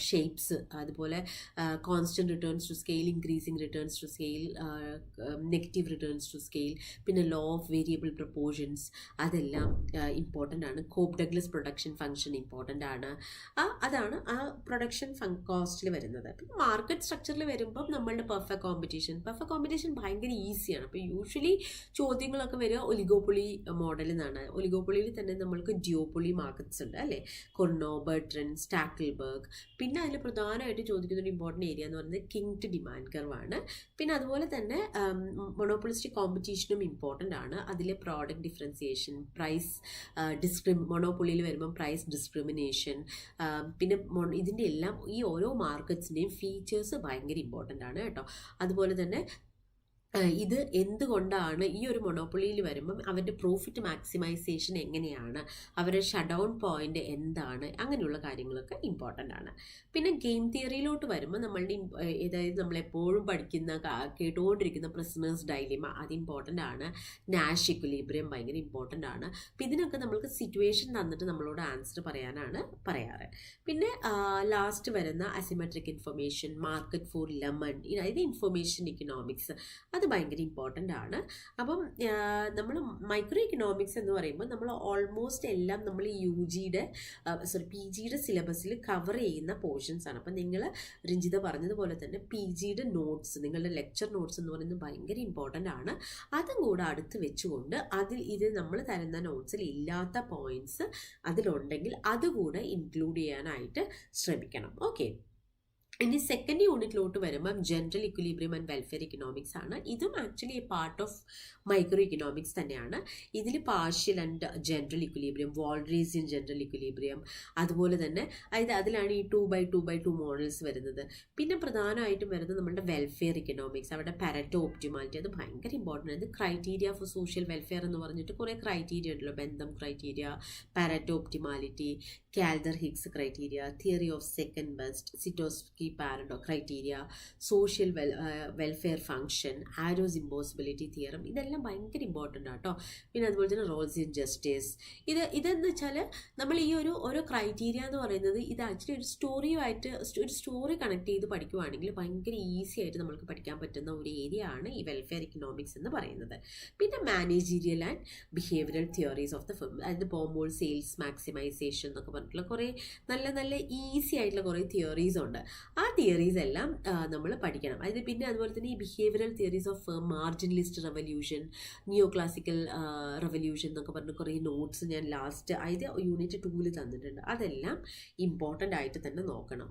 ഷേപ്സ്, അതുപോലെ constant returns to scale, increasing returns to scale, negative returns to scale, പിന്നെ ലോ ഓഫ് വേരിയബിൾ പ്രൊപ്പോർഷൻസ്, അതെല്ലാം ഇമ്പോർട്ടൻ്റ് ആണ്. Cobb Douglas production function important ആണ്. അതാണ് ആ പ്രൊഡക്ഷൻ കോസ്റ്റിൽ വരുന്നത്. പിന്നെ മാർക്കറ്റ് സ്ട്രക്ചറിൽ വരുമ്പം നമ്മളുടെ പെർഫെക്റ്റ് കോമ്പറ്റീഷൻ ഭയങ്കര ഈസിയാണ്. അപ്പോൾ യൂഷ്വലി ചോദ്യങ്ങളൊക്കെ വരിക ഒലിഗോപ്പൊളി മോഡൽ എന്നാണ്. ഒലിഗോപ്പൊളിയിൽ തന്നെ നമ്മൾക്ക് ഡിയോപ്പൊളി മാർക്കറ്റ്സ് ഉണ്ട് അല്ലേ, കൊർണോ, ബെർട്രൻ, സ്റ്റാക്കിൾബർഗ്. പിന്നെ അതിൽ പ്രധാനമായിട്ട് ചോദിക്കുന്ന ഒരു ഇമ്പോർട്ടൻറ്റ് ഏരിയ എന്ന് പറയുന്നത് കിങ്ഡ് ഡിമാൻഡ് കർവാണ്. പിന്നെ അതുപോലെ തന്നെ മൊണോപ്പൊളിസ്റ്റിക് കോമ്പറ്റീഷനും ഇമ്പോർട്ടൻ്റ് ആണ്. അതിലെ പ്രോഡക്റ്റ് ഡിഫറൻസിയേഷൻ, പ്രൈസ് മൊണോപ്പൊളിയിൽ വരുമ്പം പ്രൈസ് ഡിസ്ക്രിമിനേഷൻ, പിന്നെ ഇതിൻ്റെ എല്ലാം ഈ ഓരോ മാർക്കറ്റ്സിൻ്റെയും ഫീച്ചേഴ്സ് ഭയങ്കര ഇമ്പോർട്ടൻ്റ് ആണ് കേട്ടോ. അതുപോലെ തന്നെ ഇത് എന്തുകൊണ്ടാണ് ഈ ഒരു മൊണോപ്പൊളിയിൽ വരുമ്പം അവരുടെ പ്രോഫിറ്റ് മാക്സിമൈസേഷൻ എങ്ങനെയാണ്, അവരുടെ ഷട്ട് ഡൗൺ പോയിന്റ് എന്താണ്, അങ്ങനെയുള്ള കാര്യങ്ങളൊക്കെ ഇമ്പോർട്ടൻ്റ് ആണ്. പിന്നെ ഗെയിം തിയറിയിലോട്ട് വരുമ്പോൾ നമ്മളുടെ അതായത് നമ്മളെപ്പോഴും പഠിക്കുന്ന കേട്ടുകൊണ്ടിരിക്കുന്ന പ്രിസണേഴ്സ് ഡൈലിമ, അത് ഇമ്പോർട്ടൻ്റ് ആണ്. നാഷ് ഇക്വിലിബ്രിയം ഭയങ്കര ഇമ്പോർട്ടൻ്റ് ആണ്. അപ്പം ഇതിനൊക്കെ നമ്മൾക്ക് സിറ്റുവേഷൻ തന്നിട്ട് നമ്മളോട് ആൻസർ പറയാനാണ് പറയാറ്. പിന്നെ ലാസ്റ്റ് വരുന്ന asymmetric information, market four lemon, ഇത് ഇൻഫർമേഷൻ ഇക്കണോമിക്സ്, അത് ഭയങ്കര ഇമ്പോർട്ടൻ്റ് ആണ്. അപ്പം നമ്മൾ മൈക്രോ ഇക്കണോമിക്സ് എന്ന് പറയുമ്പോൾ നമ്മൾ ഓൾമോസ്റ്റ് എല്ലാം നമ്മൾ PGയുടെ സിലബസിൽ കവർ ചെയ്യുന്ന പോർഷൻസ് ആണ്. അപ്പം നിങ്ങൾ രഞ്ജിത പറഞ്ഞതുപോലെ തന്നെ PGയുടെ നോട്ട്സ്, നിങ്ങളുടെ ലെക്ചർ നോട്ട്സ് എന്ന് പറയുന്നത് ഭയങ്കര ഇമ്പോർട്ടൻ്റ് ആണ്. അതും കൂടെ അടുത്ത് വെച്ചുകൊണ്ട് ഇത് നമ്മൾ തരുന്ന നോട്ട്സിൽ ഇല്ലാത്ത പോയിന്റ്സ് അതിലുണ്ടെങ്കിൽ അതുകൂടെ ഇൻക്ലൂഡ് ചെയ്യാനായിട്ട് ശ്രമിക്കണം. ഓക്കെ, ഇനി സെക്കൻഡ് യൂണിറ്റിലോട്ട് വരുമ്പം general equilibrium and welfare economics ആണ്. ഇതും actually a part of micro economics തന്നെയാണ്. ഇതിൽ partial and general equilibrium, Walrasian general equilibrium, അതുപോലെ തന്നെ അതിലാണ് ഈ 2x2x2 മോഡൽസ് വരുന്നത്. പിന്നെ പ്രധാനമായിട്ടും വരുന്നത് നമ്മുടെ വെൽഫെയർ ഇക്കണോമിക്സ്, അവിടെ പാരറ്റോ ഒപ്റ്റിമാലിറ്റി, അത് ഭയങ്കര ഇമ്പോർട്ടൻ്റ് ആണ്. ക്രൈറ്റീരിയ ഫോർ സോഷ്യൽ വെൽഫെയർ എന്ന് പറഞ്ഞിട്ട് കുറേ ക്രൈറ്റീരിയ ഉണ്ടല്ലോ, Bentham criteria, Pareto optimality, Kaldor Hicks criteria, theory of second best, Scitovsky Pareto criteria, social welfare function, Arrow's impossibility theorem, ഇതെല്ലാം ഭയങ്കര ഇമ്പോർട്ടൻ്റ് ആട്ടോ. പിന്നെ അതുപോലെ തന്നെ റോൾസ് ഇൻ ജസ്റ്റിസ്, ഇതെന്ന് വെച്ചാൽ നമ്മൾ ഈ ഓരോ ക്രൈറ്റീരിയ എന്ന് പറയുന്നത് ഇത് ആക്ച്വലി ഒരു സ്റ്റോറി കണക്ട് ചെയ്ത് പഠിക്കുവാണെങ്കിൽ ഭയങ്കര ഈസി ആയിട്ട് നമുക്ക് പഠിക്കാൻ പറ്റുന്ന ഒരു ഏരിയ ആണ് ഈ വെൽഫെയർ ഇക്കണോമിക്സ് എന്ന് പറയുന്നത്. പിന്നെ managerial and behavioural theories of the firm, അതായത് ബോംബോൾ സെയിൽസ് മാക്സിമൈസേഷൻ എന്നൊക്കെ പറഞ്ഞിട്ടുള്ള കുറേ നല്ല ഈസി ആയിട്ടുള്ള കുറേ തിയറീസ് ഉണ്ട്. ആ തിയറീസ് എല്ലാം നമ്മൾ പഠിക്കണം. പിന്നെ അതുപോലെ തന്നെ ഈ behavioural theories of marginalist revolution, neoclassical revolution എന്നൊക്കെ പറഞ്ഞ് കുറേ നോട്ട്സ് ഞാൻ ലാസ്റ്റ് യൂണിറ്റ് 2 തന്നിട്ടുണ്ട്. അതെല്ലാം ഇമ്പോർട്ടൻ്റ് ആയിട്ട് തന്നെ നോക്കണം.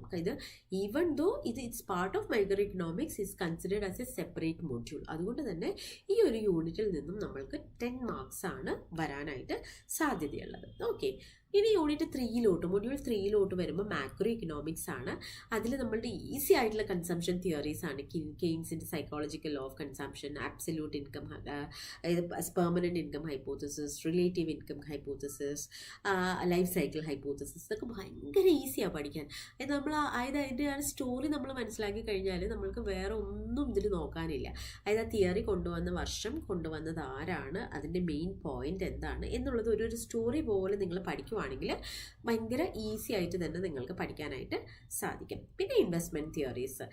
Even though it's part of micro economics is considered as a separate module. അതുകൊണ്ട് തന്നെ ഈ ഒരു യൂണിറ്റിൽ നിന്നും നമ്മൾക്ക് 10 മാർക്സ് ആണ് വരാനായിട്ട് സാധ്യതയുള്ളത്. ഓക്കെ, ഇനി യൂണിറ്റ് 3 മൊഡ്യൂൾ 3 വരുമ്പോൾ മാക്രോ ഇക്കണോമിക്സ് ആണ്. അതിൽ നമ്മളുടെ ഈസി ആയിട്ടുള്ള കൺസംഷൻ തിയറീസ് ആണ്. കെയ്ൻസിൻ്റെ psychological law of consumption, absolute income, permanent income hypothesis, relative income hypothesis, life cycle hypothesis, ഇതൊക്കെ ഭയങ്കര ഈസിയാണ് പഠിക്കാൻ. അതിൻ്റെ ആ സ്റ്റോറി നമ്മൾ മനസ്സിലാക്കി കഴിഞ്ഞാൽ നമ്മൾക്ക് വേറെ ഒന്നും ഇതിൽ നോക്കാനില്ല. ആ തിയറി കൊണ്ടുവന്ന വർഷം, കൊണ്ടുവന്നത് ആരാണ്, അതിൻ്റെ മെയിൻ പോയിന്റ് എന്താണ് എന്നുള്ളത് ഒരു സ്റ്റോറി പോലെ നിങ്ങൾ പഠിക്കുക ണെങ്കിൽ ഭയങ്കര ഈസി ആയിട്ട് തന്നെ നിങ്ങൾക്ക് പഠിക്കാനായിട്ട് സാധിക്കും. പിന്നെ investment theories,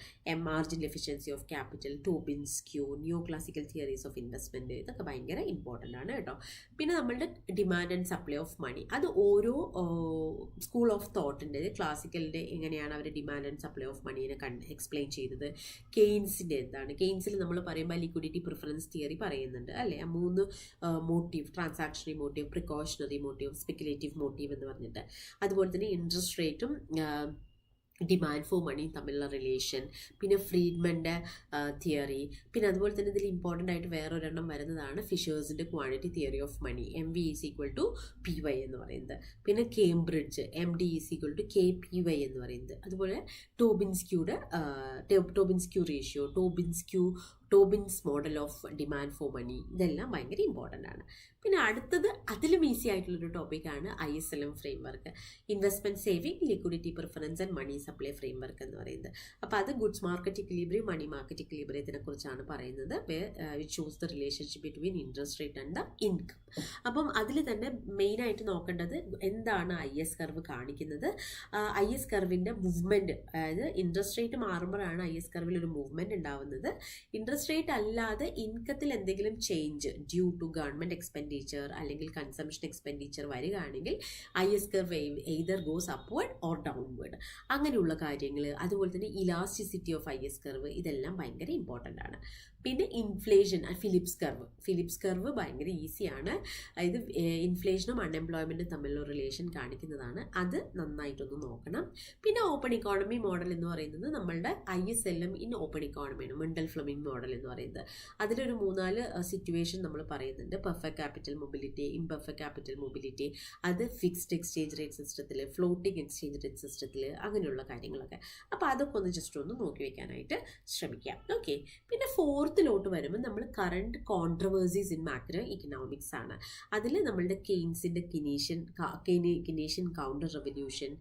marginal efficiency of capital, Tobin's Q, neoclassical theories of investment, ഇതൊക്കെ ഭയങ്കര ഇമ്പോർട്ടൻ്റ് ആണ് കേട്ടോ. പിന്നെ നമ്മളുടെ demand and supply of money, അത് ഓരോ സ്കൂൾ ഓഫ് തോട്ടിൻ്റെ, ക്ലാസിക്കലിൻ്റെ എങ്ങനെയാണ് അവർ ഡിമാൻഡ് ആൻഡ് സപ്ലൈ ഓഫ് മണീനെ എക്സ്പ്ലെയിൻ ചെയ്തത്, കെയ്ൻസിൻ്റെ എന്താണ്, കെയ്ൻസിൽ നമ്മൾ പറയുമ്പോൾ ലിക്വിഡിറ്റി പ്രിഫറൻസ് തിയറി പറയുന്നുണ്ട് അല്ലേ, ആ 3 motive, ട്രാൻസാക്ഷണറി motive, precautionary motive, speculative motive എന്ന് പറഞ്ഞിട്ട്. അതുപോലെ തന്നെ ഇൻട്രസ്റ്റ് റേറ്റും ഡിമാൻഡ് ഫോർ മണി തമ്മിലുള്ള റിലേഷൻ, പിന്നെ ഫ്രീഡ്മൻ്റെ തിയറി. പിന്നെ അതുപോലെ തന്നെ ഇതിൽ ഇമ്പോർട്ടൻ്റ് ആയിട്ട് വേറൊരെണ്ണം വരുന്നതാണ് ഫിഷേഴ്സിൻ്റെ quantity theory of money, MV = PY എന്ന് പറയുന്നത്. പിന്നെ കേംബ്രിഡ്ജ്, MD = KPY എന്ന് പറയുന്നത്. അതുപോലെ Tobin's Q ratio, Tobin's model of demand for money, ഇതെല്ലാം ഭയങ്കര ഇമ്പോർട്ടൻ്റ് ആണ്. പിന്നെ അടുത്തത് അതിലും ഈസി ആയിട്ടുള്ളൊരു ടോപ്പിക്കാണ് ISLM framework, investment saving, liquidity preference and money supply framework എന്ന് പറയുന്നത്. അപ്പോൾ അത് goods market equilibrium, money market ഇക്വിലിബ്രിയത്തിനെ കുറിച്ചാണ് പറയുന്നത്. Which shows the relationship between interest rate and the income. അപ്പം അതിൽ തന്നെ മെയിനായിട്ട് നോക്കേണ്ടത് എന്താണ് IS കർവ് കാണിക്കുന്നത്. IS കർവിൻ്റെ മൂവ്മെൻറ്റ്, അതായത് ഇൻട്രസ്റ്റ് റേറ്റ് മാറുമ്പോഴാണ് IS കർവിൽ ഒരു മൂവ്മെൻറ്റ് ഉണ്ടാവുന്നത്. ഇൻട്രസ്റ്റ് ഇൻട്രസ്റ്റ് റേറ്റ് അല്ലാതെ ഇൻകത്തിൽ എന്തെങ്കിലും change due to government expenditure അല്ലെങ്കിൽ കൺസംഷൻ എക്സ്പെൻഡിച്ചർ വരികയാണെങ്കിൽ IS curve either goes upward or downward. അങ്ങനെയുള്ള കാര്യങ്ങൾ, അതുപോലെ തന്നെ ഇലാസ്റ്റിസിറ്റി ഓഫ് IS കർവ്, ഇതെല്ലാം ഭയങ്കര ഇമ്പോർട്ടൻ്റ് ആണ്. പിന്നെ ഇൻഫ്ലേഷൻ, ഫിലിപ്സ് കർവ് ഭയങ്കര ഈസിയാണ്. ഇത് ഇൻഫ്ലേഷനും അൺഎംപ്ലോയ്മെൻറ്റും തമ്മിലുള്ള റിലേഷൻ കാണിക്കുന്നതാണ്. അത് നന്നായിട്ടൊന്ന് നോക്കണം. പിന്നെ ഓപ്പൺ ഇക്കോണമി മോഡൽ എന്ന് പറയുന്നത് നമ്മളുടെ ISLM ഇൻ ഓപ്പൺ ഇക്കോണമിയാണ്, മെൻഡൽ ഫ്ലെമിംഗ് മോഡൽ എന്ന് പറയുന്നത്. അതിലൊരു 3-4 സിറ്റുവേഷൻ നമ്മൾ പറയുന്നുണ്ട്. Perfect capital mobility, imperfect capital mobility, അത് ഫിക്സ്ഡ് എക്സ്ചേഞ്ച് റേറ്റ് സിസ്റ്റത്തിൽ, ഫ്ലോട്ടിംഗ് എക്സ്ചേഞ്ച് റേറ്റ് സിസ്റ്റത്തിൽ, അങ്ങനെയുള്ള കാര്യങ്ങളൊക്കെ. അപ്പോൾ അതൊക്കെ ഒന്ന് ജസ്റ്റ് ഒന്ന് നോക്കി വെക്കാനായിട്ട് ശ്രമിക്കാം. ഓക്കെ. പിന്നെ 4th വരുമ്പോൾ നമ്മൾ current controversies in macro economics ആണ്. അതിൽ നമ്മളുടെ കെയ്ൻസിൻ്റെ കെയ്നേഷ്യൻ കൗണ്ടർ റെവല്യൂഷൻ,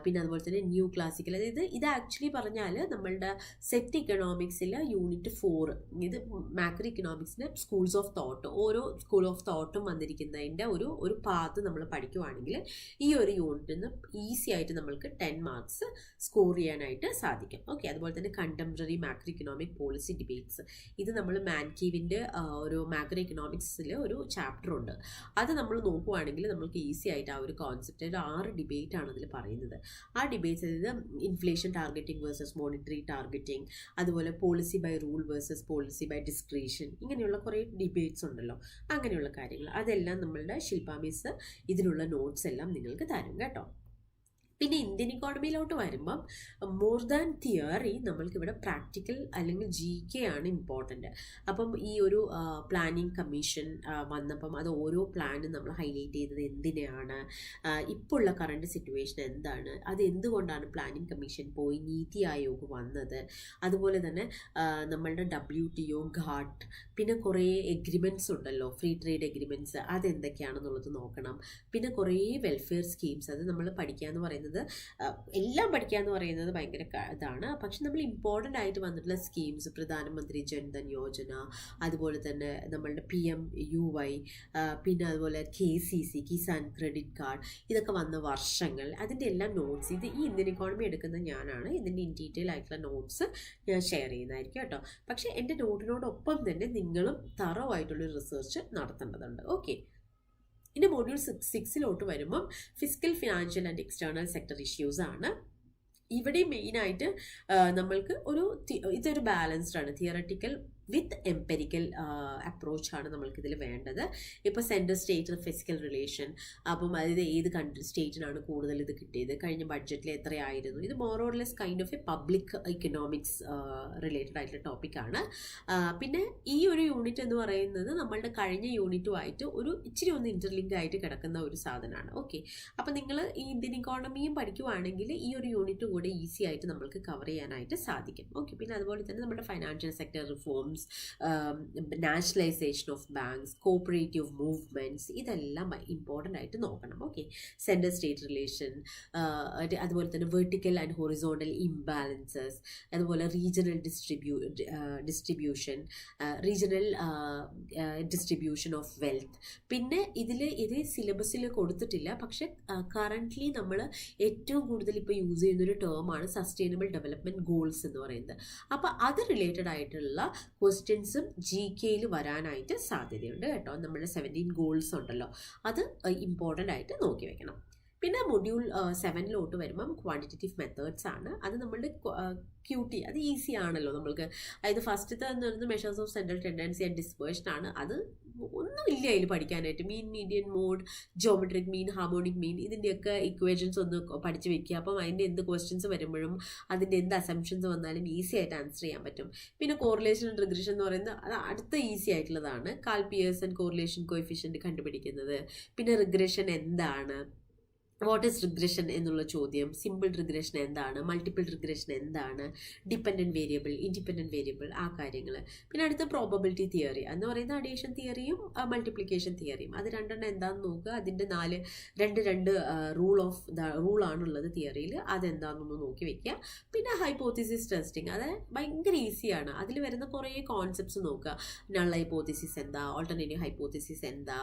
പിന്നെ അതുപോലെ തന്നെ ന്യൂ ക്ലാസിക്കൽ, അതായത് ഇത് ആക്ച്വലി പറഞ്ഞാൽ നമ്മളുടെ സെറ്റ് ഇക്കണോമിക്സിൽ യൂണിറ്റ് 4, ഇത് മാക്രോ ഇക്കണോമിക്സിൻ്റെ സ്കൂൾസ് ഓഫ് തോട്ട്, ഓരോ സ്കൂൾ ഓഫ് തോട്ടും വന്നിരിക്കുന്നതിൻ്റെ ഒരു പാത്ത് നമ്മൾ പഠിക്കുവാണെങ്കിൽ ഈ ഒരു യൂണിറ്റിൽ നിന്ന് ഈസി ആയിട്ട് നമ്മൾക്ക് 10 മാർക്സ് സ്കോർ ചെയ്യാനായിട്ട് സാധിക്കും. ഓക്കെ. അതുപോലെ തന്നെ contemporary macro economic policy debates, ഇത് നമ്മൾ മാൻകീവിൻ്റെ ഒരു മാക്രോ ഇക്കണോമിക്സിൽ ഒരു ചാപ്റ്റർ ഉണ്ട്. അത് നമ്മൾ നോക്കുവാണെങ്കിൽ നമ്മൾക്ക് ഈസി ആയിട്ട് ആ ഒരു കോൺസെപ്റ്റ്, ഒരു 6 ഡിബേറ്റ് ആണ് അതിൽ പറയുന്നത്. ആ ഡിബേറ്റ്സ് അതായത് inflation targeting versus monetary targeting, അതുപോലെ policy by rule versus policy by discretion, ഇങ്ങനെയുള്ള കുറേ ഡിബേറ്റ്സ് ഉണ്ടല്ലോ. അങ്ങനെയുള്ള കാര്യങ്ങൾ അതെല്ലാം നമ്മളുടെ ശില്പ മിസ് ഇതിനുള്ള നോട്ട്സ് എല്ലാം നിങ്ങൾക്ക് തരും കേട്ടോ. പിന്നെ ഇന്ത്യൻ ഇക്കോണമിയിലോട്ട് വരുമ്പം മോർ ദാൻ തിയറി നമ്മൾക്കിവിടെ പ്രാക്ടിക്കൽ അല്ലെങ്കിൽ GK ആണ് ഇമ്പോർട്ടൻ്റ്. അപ്പം ഈ ഒരു പ്ലാനിങ് കമ്മീഷൻ വന്നപ്പം അത് ഓരോ പ്ലാനും നമ്മൾ ഹൈലൈറ്റ് ചെയ്തത് എന്തിനാണ്, ഇപ്പോൾ ഉള്ള കറണ്ട് സിറ്റുവേഷൻ എന്താണ്, അത് എന്തുകൊണ്ടാണ് പ്ലാനിങ് കമ്മീഷൻ പോയി നീതി ആയോഗ് വന്നത്, അതുപോലെ തന്നെ നമ്മളുടെ WTO ഘാട്ട്, പിന്നെ കുറേ എഗ്രിമെൻറ്റ്സ് ഉണ്ടല്ലോ, ഫ്രീ ട്രേഡ് എഗ്രിമെൻറ്റ്സ്, അതെന്തൊക്കെയാണെന്നുള്ളത് നോക്കണം. പിന്നെ കുറേ വെൽഫെയർ സ്കീംസ്, അത് നമ്മൾ പഠിക്കുക എന്ന് പറയുന്നത്, എല്ലാം പഠിക്കുക എന്ന് പറയുന്നത് ഭയങ്കര ഇതാണ്. പക്ഷെ നമ്മൾ ഇമ്പോർട്ടൻ്റ് ആയിട്ട് വന്നിട്ടുള്ള സ്കീംസ്, പ്രധാനമന്ത്രി ജൻധൻ യോജന, അതുപോലെ തന്നെ നമ്മളുടെ PMUY, പിന്നെ അതുപോലെ KCC കിസാൻ ക്രെഡിറ്റ് കാർഡ്, ഇതൊക്കെ വന്ന വർഷങ്ങൾ, അതിൻ്റെ എല്ലാം നോട്ട്സ്, ഇത് ഈ ഇന്ത്യൻ ഇക്കോണമി എടുക്കുന്ന ഞാനാണ്. ഇതിൻ്റെ ഇൻ ഡീറ്റെയിൽ ആയിട്ടുള്ള നോട്ട്സ് ഞാൻ ഷെയർ ചെയ്യുന്നതായിരിക്കും കേട്ടോ. പക്ഷേ എൻ്റെ നോട്ടിനോടൊപ്പം തന്നെ നിങ്ങളും തറോ ആയിട്ടുള്ളൊരു റിസർച്ച് നടത്തേണ്ടതുണ്ട്. ഓക്കെ. ഇനി മൊഡ്യൂൾ 6 വരുമ്പം physical, financial and external sector issues ആണ്. ഇവിടെ മെയിനായിട്ട് നമ്മൾക്ക് ഇതൊരു ബാലൻസ്ഡ് ആണ്, തിയററ്റിക്കൽ വിത്ത് എംപെരിക്കൽ അപ്രോച്ചാണ് നമ്മൾക്കിതിൽ വേണ്ടത്. ഇപ്പോൾ സെൻട്രൽ സ്റ്റേറ്റ് ഫിസിക്കൽ റിലേഷൻ, അപ്പം അതായത് ഏത് സ്റ്റേറ്റിനാണ് കൂടുതൽ ഇത് കിട്ടിയത്, കഴിഞ്ഞ ബഡ്ജറ്റിൽ എത്രയായിരുന്നു, ഇത് more or less kind of A public economics related ആയിട്ടുള്ള ടോപ്പിക്കാണ്. പിന്നെ ഈ ഒരു യൂണിറ്റ് എന്ന് പറയുന്നത് നമ്മളുടെ കഴിഞ്ഞ യൂണിറ്റുമായിട്ട് ഒരു ഇച്ചിരി ഒന്ന് ഇൻ്റർലിങ്ക് ആയിട്ട് കിടക്കുന്ന ഒരു സാധനമാണ്. ഓക്കെ. അപ്പം നിങ്ങൾ ഈ ഇന്ത്യൻ ഇക്കോണമിയും പഠിക്കുവാണെങ്കിൽ ഈ ഒരു യൂണിറ്റ് കൂടെ ഈസി ആയിട്ട് നമ്മൾക്ക് കവർ ചെയ്യാനായിട്ട് സാധിക്കും. ഓക്കെ. പിന്നെ അതുപോലെ തന്നെ നമ്മുടെ financial sector reforms, nationalisation of banks, cooperative movements, ഇതെല്ലാം ഇമ്പോർട്ടൻ്റ് ആയിട്ട് നോക്കണം. ഓക്കെ. സെൻട്രൽ സ്റ്റേറ്റ് റിലേഷൻ, അതുപോലെ തന്നെ വെർട്ടിക്കൽ ആൻഡ് ഹൊറിസോണ്ടൽ ഇംബാലൻസസ്, അതുപോലെ റീജിയണൽ ഡിസ്ട്രിബ്യൂഷൻ ഓഫ് വെൽത്ത്. പിന്നെ ഇത് സിലബസിൽ കൊടുത്തിട്ടില്ല, പക്ഷെ കറൻ്റ്ലി നമ്മൾ ഏറ്റവും കൂടുതൽ ഇപ്പോൾ യൂസ് ചെയ്യുന്നൊരു ടേമാണ് സസ്റ്റൈനബിൾ ഡെവലപ്മെൻറ്റ് ഗോൾസ് എന്ന് പറയുന്നത്. അപ്പോൾ അത് റിലേറ്റഡ് ആയിട്ടുള്ള ക്വസ്റ്റ്യൻസും GKയിൽ വരാനായിട്ട് സാധ്യതയുണ്ട് കേട്ടോ. നമ്മുടെ 17 ഗോൾസ് ഉണ്ടല്ലോ, അത് ഇമ്പോർട്ടൻ്റ് ആയിട്ട് നോക്കി വെക്കണം. പിന്നെ മൊഡ്യൂൾ 7 വരുമ്പം ക്വാണ്ടിറ്റേറ്റീവ് മെത്തേഡ്സ് ആണ്. അത് നമ്മളുടെ QT, അത് ഈസി ആണല്ലോ നമ്മൾക്ക്. അതായത് ഫസ്റ്റത്തെ എന്ന് പറയുന്നത് measures of central tendency and dispersion ആണ്. അത് ഒന്നുമില്ല അതിൽ പഠിക്കാനായിട്ട്. Mean, median, mode, geometric mean, harmonic mean, ഇതിൻ്റെയൊക്കെ ഇക്വേഷൻസ് ഒന്ന് പഠിച്ച് വെക്കുക. അപ്പം അതിൻ്റെ എന്ത് ക്വസ്റ്റ്യൻസ് വരുമ്പോഴും അതിൻ്റെ എന്ത് അസംഷൻസ് വന്നാലും ഈസി ആയിട്ട് ആൻസർ ചെയ്യാൻ പറ്റും. പിന്നെ കോറിലേഷൻ ആൻഡ് റിഗ്രഷൻ എന്ന് പറയുന്നത് അത് അടുത്ത ഈസി ആയിട്ടുള്ളതാണ്. കാൽ പിയേഴ്സൺ കോറിലേഷൻ കോഎഫിഷ്യൻറ്റ് കണ്ടുപിടിക്കുന്നത്. പിന്നെ റിഗ്രഷൻ എന്താണ്, വാട്ട് ഈസ് റിഗ്രഷൻ എന്നുള്ള ചോദ്യം, സിമ്പിൾ റിഗ്രഷൻ എന്താണ്, മൾട്ടിപ്പിൾ റിഗ്രഷൻ എന്താണ്, ഡിപ്പെൻഡൻറ്റ് വേരിയബിൾ, ഇൻഡിപെൻഡൻറ്റ് വേരിയബിൾ, ആ കാര്യങ്ങൾ. പിന്നെ അടുത്ത പ്രോബബിലിറ്റി തിയറി എന്ന് പറയുന്ന അഡീഷൻ തിയറിയും മൾട്ടിപ്ലിക്കേഷൻ തിയറിയും, അത് രണ്ടെണ്ണം എന്താണെന്ന് നോക്കുക. അതിൻ്റെ രണ്ട് റൂളാണുള്ളത് തിയറിയിൽ, അതെന്താണെന്നൊന്ന് നോക്കി വെക്കുക. പിന്നെ ഹൈപ്പോത്തിസിസ് ടെസ്റ്റിംഗ്, അത് ഭയങ്കര ഈസിയാണ്. അതിൽ വരുന്ന കുറേ കോൺസെപ്റ്റ്സ് നോക്കുക. നൾ ഹൈപ്പോത്തിസിസ് എന്താ, ഓൾട്ടർനേറ്റീവ് ഹൈപ്പോത്തിസിസ് എന്താ,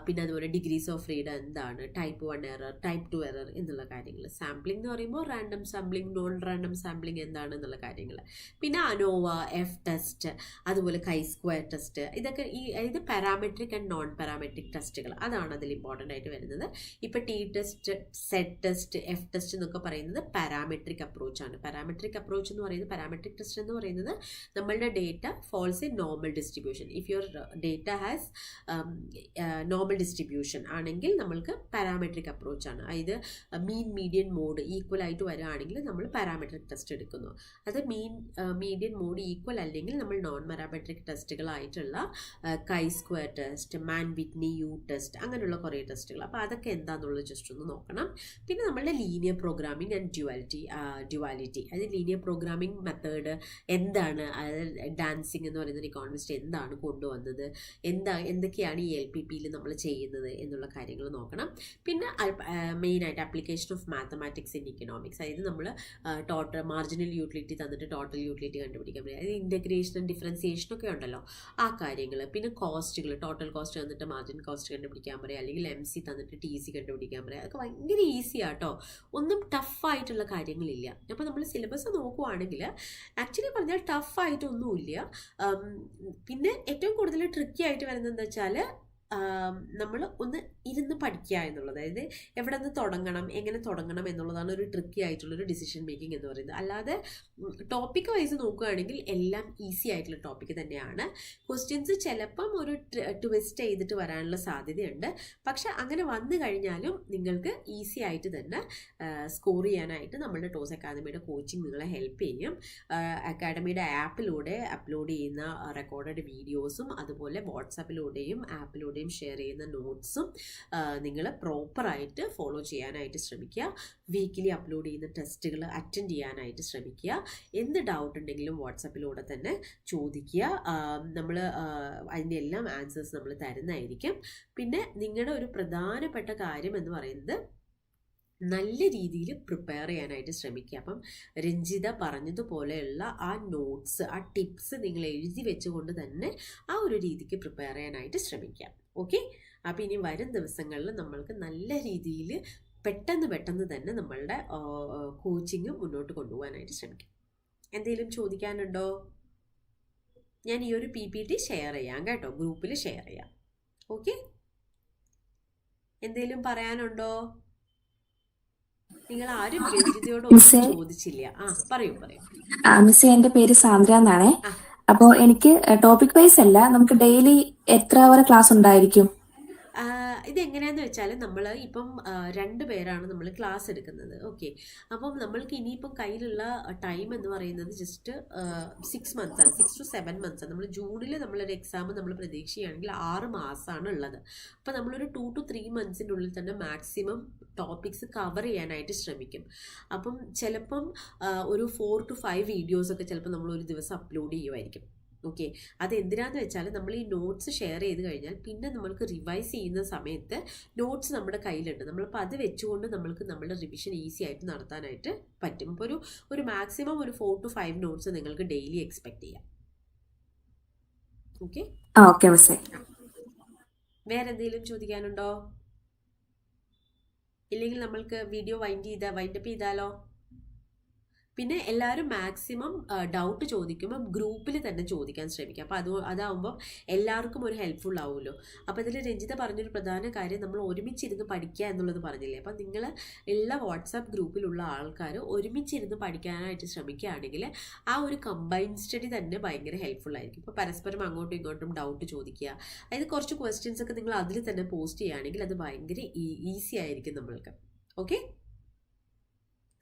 പിന്നെ അതുപോലെ ഡിഗ്രീസ് ഓഫ് ഫ്രീഡം എന്താണ്, ടൈപ്പ് 1 എറർ, ടൈപ്പ് 2 എറർ എന്നുള്ള കാര്യങ്ങൾ. സാമ്പിളിംഗ് എന്ന് പറയുമ്പോൾ random sampling, non random sampling എന്താണ് എന്നുള്ള കാര്യങ്ങൾ. പിന്നെ അനോവ, എഫ് ടെസ്റ്റ്, അതുപോലെ കൈ സ്ക്വയർ ടെസ്റ്റ്, ഇതൊക്കെ ഇത് പാരാമെട്രിക് ആൻഡ് നോൺ പാരാമെട്രിക് ടെസ്റ്റുകൾ, അതാണ് അതിൽ ഇമ്പോർട്ടൻ്റ് ആയിട്ട് വരുന്നത്. ഇപ്പോൾ T test, set test, F test എന്നൊക്കെ പറയുന്നത് പാരാമെട്രിക് അപ്രോച്ചാണ്. പാരാമെട്രിക് അപ്രോച്ച് എന്ന് പറയുന്നത്, പാരാമെട്രിക് ടെസ്റ്റ് എന്ന് പറയുന്നത് നമ്മളുടെ data falls in normal distribution. If your data has normal distribution ആണെങ്കിൽ നമ്മൾക്ക് പാരാമെട്രിക് അപ്രോച്ചാണ്. അതായത് മീൻ മീഡിയൻ മോഡ് ഈക്വൽ ആയിട്ട് വരികയാണെങ്കിൽ നമ്മൾ പാരാമെട്രിക് ടെസ്റ്റ് എടുക്കുന്നു. അത് മീഡിയൻ മോഡ് ഈക്വൽ അല്ലെങ്കിൽ നമ്മൾ നോൺ പാരാമെട്രിക് ടെസ്റ്റുകളായിട്ടുള്ള chi square test, Mann Whitney U test, അങ്ങനെയുള്ള കുറേ ടെസ്റ്റുകൾ. അപ്പോൾ അതൊക്കെ എന്താണെന്നുള്ളത് ജസ്റ്റ് ഒന്ന് നോക്കണം. പിന്നെ നമ്മളുടെ ലീനിയർ പ്രോഗ്രാമിംഗ് ആൻഡ് ഡ്യുവാലിറ്റി, അതായത് ലീനിയർ പ്രോഗ്രാമിംഗ് മെത്തേഡ് എന്താണ്, അതായത് ഡാൻസിങ് എന്ന് പറയുന്ന ഇക്കോണമിസ്റ്റ് എന്താണ് കൊണ്ടുവന്നത്, എന്തൊക്കെയാണ് ഈ LPPയിൽ നമ്മൾ ചെയ്യുന്നത് എന്നുള്ള കാര്യങ്ങൾ നോക്കണം. പിന്നെ മെയിനായിട്ട് application of mathematics in economics, അതായത് നമ്മൾ ടോട്ടൽ മാർജിനൽ യൂട്ടിലിറ്റി തന്നിട്ട് ടോട്ടൽ യൂട്ടിലിറ്റി കണ്ടുപിടിക്കാൻ പറ്റും. അതായത് ഇൻ്റഗ്രേഷനും ഡിഫറൻസിയേഷനും ഒക്കെ ഉണ്ടല്ലോ, ആ കാര്യങ്ങൾ. പിന്നെ കോസ്റ്റുകൾ, ടോട്ടൽ കോസ്റ്റ് തന്നിട്ട് മാർജിൻ കോസ്റ്റ് കണ്ടുപിടിക്കാൻ പറയാം, അല്ലെങ്കിൽ MC തന്നിട്ട് TC കണ്ടുപിടിക്കാൻ പറയാം. അതൊക്കെ ഭയങ്കര ഈസിയാട്ടോ, ഒന്നും ടഫായിട്ടുള്ള കാര്യങ്ങളില്ല. അപ്പോൾ നമ്മൾ സിലബസ് നോക്കുവാണെങ്കിൽ ആക്ച്വലി പറഞ്ഞാൽ ടഫായിട്ടൊന്നുമില്ല. പിന്നെ ഏറ്റവും കൂടുതൽ ട്രിക്കി ആയിട്ട് വരുന്നത് എന്താ വെച്ചാൽ നമ്മൾ ഒന്ന് ഇരുന്ന് പഠിക്കുക എന്നുള്ളത്, അതായത് എവിടെ നിന്ന് തുടങ്ങണം, എങ്ങനെ തുടങ്ങണം എന്നുള്ളതാണ് ഒരു ട്രിക്കി ആയിട്ടുള്ളൊരു ഡിസിഷൻ മേക്കിംഗ് എന്ന് പറയുന്നത്. അല്ലാതെ ടോപ്പിക് വൈസ് നോക്കുകയാണെങ്കിൽ എല്ലാം ഈസി ആയിട്ടുള്ള ടോപ്പിക്ക് തന്നെയാണ്. ക്വസ്റ്റ്യൻസ് ചിലപ്പം ഒരു ട്വിസ്റ്റ് ചെയ്തിട്ട് വരാനുള്ള സാധ്യതയുണ്ട്. പക്ഷെ അങ്ങനെ വന്നു കഴിഞ്ഞാലും നിങ്ങൾക്ക് ഈസി ആയിട്ട് തന്നെ സ്കോർ ചെയ്യാനായിട്ട് നമ്മളുടെ ടോസ് അക്കാദമിയുടെ കോച്ചിങ് നിങ്ങളെ ഹെൽപ്പ് ചെയ്യും. അക്കാഡമിയുടെ ആപ്പിലൂടെ അപ്ലോഡ് ചെയ്യുന്ന റെക്കോർഡഡ് വീഡിയോസും അതുപോലെ വാട്സാപ്പിലൂടെയും ആപ്പിലൂടെയും ഷെയർ ചെയ്യുന്ന നോട്ട്സും നിങ്ങൾ പ്രോപ്പറായിട്ട് ഫോളോ ചെയ്യാനായിട്ട് ശ്രമിക്കുക. വീക്കിലി അപ്ലോഡ് ചെയ്യുന്ന ടെസ്റ്റുകൾ അറ്റൻഡ് ചെയ്യാനായിട്ട് ശ്രമിക്കുക. എന്ത് ഡൗട്ട് ഉണ്ടെങ്കിലും വാട്സാപ്പിലൂടെ തന്നെ ചോദിക്കുക. നമ്മൾ അതിൻ്റെ എല്ലാം ആൻസേഴ്സ് നമ്മൾ തരുന്നതായിരിക്കും. പിന്നെ നിങ്ങളുടെ ഒരു പ്രധാനപ്പെട്ട കാര്യം എന്ന് പറയുന്നത് നല്ല രീതിയിൽ പ്രിപ്പയർ ചെയ്യാനായിട്ട് ശ്രമിക്കുക. അപ്പം രഞ്ജിത പറഞ്ഞതുപോലെയുള്ള ആ നോട്ട്സ്, ആ ടിപ്സ് നിങ്ങൾ എഴുതി വെച്ചുകൊണ്ട് തന്നെ ആ ഒരു രീതിക്ക് പ്രിപ്പയർ ചെയ്യാനായിട്ട് ശ്രമിക്കാം. ഓക്കെ, അപ്പോൾ ഇനി വരും ദിവസങ്ങളിൽ നമ്മൾക്ക് നല്ല രീതിയിൽ പെട്ടെന്ന് തന്നെ നമ്മളുടെ കോച്ചിങ് മുന്നോട്ട് കൊണ്ടുപോകാനായിട്ട് ശ്രമിക്കാം. എന്തെങ്കിലും ചോദിക്കാനുണ്ടോ? ഞാൻ ഈ ഒരു PPT ഷെയർ ചെയ്യാം കേട്ടോ, ഗ്രൂപ്പിൽ ഷെയർ ചെയ്യാം. ഓക്കെ, എന്തെങ്കിലും പറയാനുണ്ടോ? നിങ്ങൾ ആരും രഞ്ജിതയോട് ഒന്നും ചോദിച്ചില്ല. പറയൂ. മിസ്സേ, എന്റെ പേര് സാന്ദ്ര എന്നാണേ. അപ്പോ എനിക്ക് ടോപ്പിക് വൈസ് അല്ല, നമുക്ക് ഡെയിലി എത്ര അവർ ക്ലാസ് ഉണ്ടായിരിക്കും? ഇതെങ്ങനെയാന്ന് വെച്ചാൽ നമ്മൾ ഇപ്പം 2 പേരാണ് നമ്മൾ ക്ലാസ് എടുക്കുന്നത്. ഓക്കെ, അപ്പം നമ്മൾക്ക് ഇനിയിപ്പം കയ്യിലുള്ള ടൈം എന്ന് പറയുന്നത് ജസ്റ്റ് 6 മന്ത്സാണ്, 6 to 7 മന്ത്സാണ്. നമ്മൾ ജൂണിൽ നമ്മളൊരു എക്സാം നമ്മൾ പ്രതീക്ഷിക്കുകയാണെങ്കിൽ 6 മാസമാണ് ഉള്ളത്. അപ്പം നമ്മളൊരു 2 to 3 മന്ത്സിൻ്റെ ഉള്ളിൽ തന്നെ മാക്സിമം ടോപ്പിക്സ് കവർ ചെയ്യാനായിട്ട് ശ്രമിക്കും. അപ്പം ചിലപ്പം ഒരു 4 to 5 വീഡിയോസൊക്കെ ചിലപ്പോൾ നമ്മൾ ഒരു ദിവസം അപ്ലോഡ് ചെയ്യുമായിരിക്കും. ഓക്കെ, അത് എന്തിനാന്ന് വെച്ചാൽ നമ്മൾ ഈ നോട്ട്സ് ഷെയർ ചെയ്ത് കഴിഞ്ഞാൽ പിന്നെ നമ്മൾക്ക് റിവൈസ് ചെയ്യുന്ന സമയത്ത് നോട്ട്സ് നമ്മുടെ കയ്യിലുണ്ട്. നമ്മളിപ്പോൾ അത് വെച്ചുകൊണ്ട് നമ്മൾക്ക് നമ്മുടെ റിവിഷൻ ഈസി ആയിട്ട് നടത്താനായിട്ട് പറ്റും. ഇപ്പോൾ ഒരു മാക്സിമം ഒരു 4 to 5 നോട്ട്സ് നിങ്ങൾക്ക് ഡെയിലി എക്സ്പെക്ട് ചെയ്യാം. ഓക്കെ, വേറെ എന്തെങ്കിലും ചോദിക്കാനുണ്ടോ? ഇല്ലെങ്കിൽ നമ്മൾക്ക് വീഡിയോ വൈൻഡപ്പ് ചെയ്താലോ? പിന്നെ എല്ലാവരും മാക്സിമം ഡൗട്ട് ചോദിക്കുമ്പോൾ ഗ്രൂപ്പിൽ തന്നെ ചോദിക്കാൻ ശ്രമിക്കുക. അപ്പോൾ അതാവുമ്പം എല്ലാവർക്കും ഒരു ഹെൽപ്ഫുൾ ആവുമല്ലോ. അപ്പോൾ ഇതിൽ രഞ്ജിത പറഞ്ഞൊരു പ്രധാന കാര്യം, നമ്മൾ ഒരുമിച്ചിരുന്ന് പഠിക്കുക എന്നുള്ളത് പറഞ്ഞില്ലേ. അപ്പം നിങ്ങൾ എല്ലാ വാട്സാപ്പ് ഗ്രൂപ്പിലുള്ള ആൾക്കാർ ഒരുമിച്ചിരുന്ന് പഠിക്കാനായിട്ട് ശ്രമിക്കുകയാണെങ്കിൽ ആ ഒരു കമ്പൈൻ സ്റ്റഡി തന്നെ ഭയങ്കര ഹെൽപ്ഫുൾ ആയിരിക്കും. ഇപ്പോൾ പരസ്പരം അങ്ങോട്ടും ഇങ്ങോട്ടും ഡൗട്ട് ചോദിക്കുക, അതായത് കുറച്ച് ക്വസ്റ്റ്യൻസ് ഒക്കെ നിങ്ങൾ അതിൽ തന്നെ പോസ്റ്റ് ചെയ്യുകയാണെങ്കിൽ അത് ഭയങ്കര ഈസി ആയിരിക്കും നമ്മൾക്ക്. ഓക്കെ,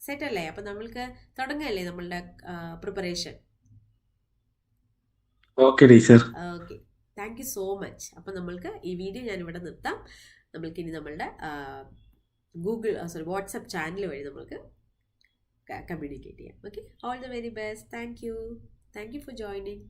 സെറ്റ് അല്ലേ? അപ്പം നമ്മൾക്ക് തുടങ്ങല്ലേ നമ്മളുടെ preparation? Okay teacher. Okay, thank you so much. അപ്പം നമ്മൾക്ക് ഈ വീഡിയോ ഞാനിവിടെ നിർത്താം. നമ്മൾക്ക് ഇനി നമ്മളുടെ വാട്സപ്പ് ചാനൽ വഴി നമ്മൾക്ക് കമ്മ്യൂണിക്കേറ്റ് ചെയ്യാം. Okay, all the very best. Thank you for joining.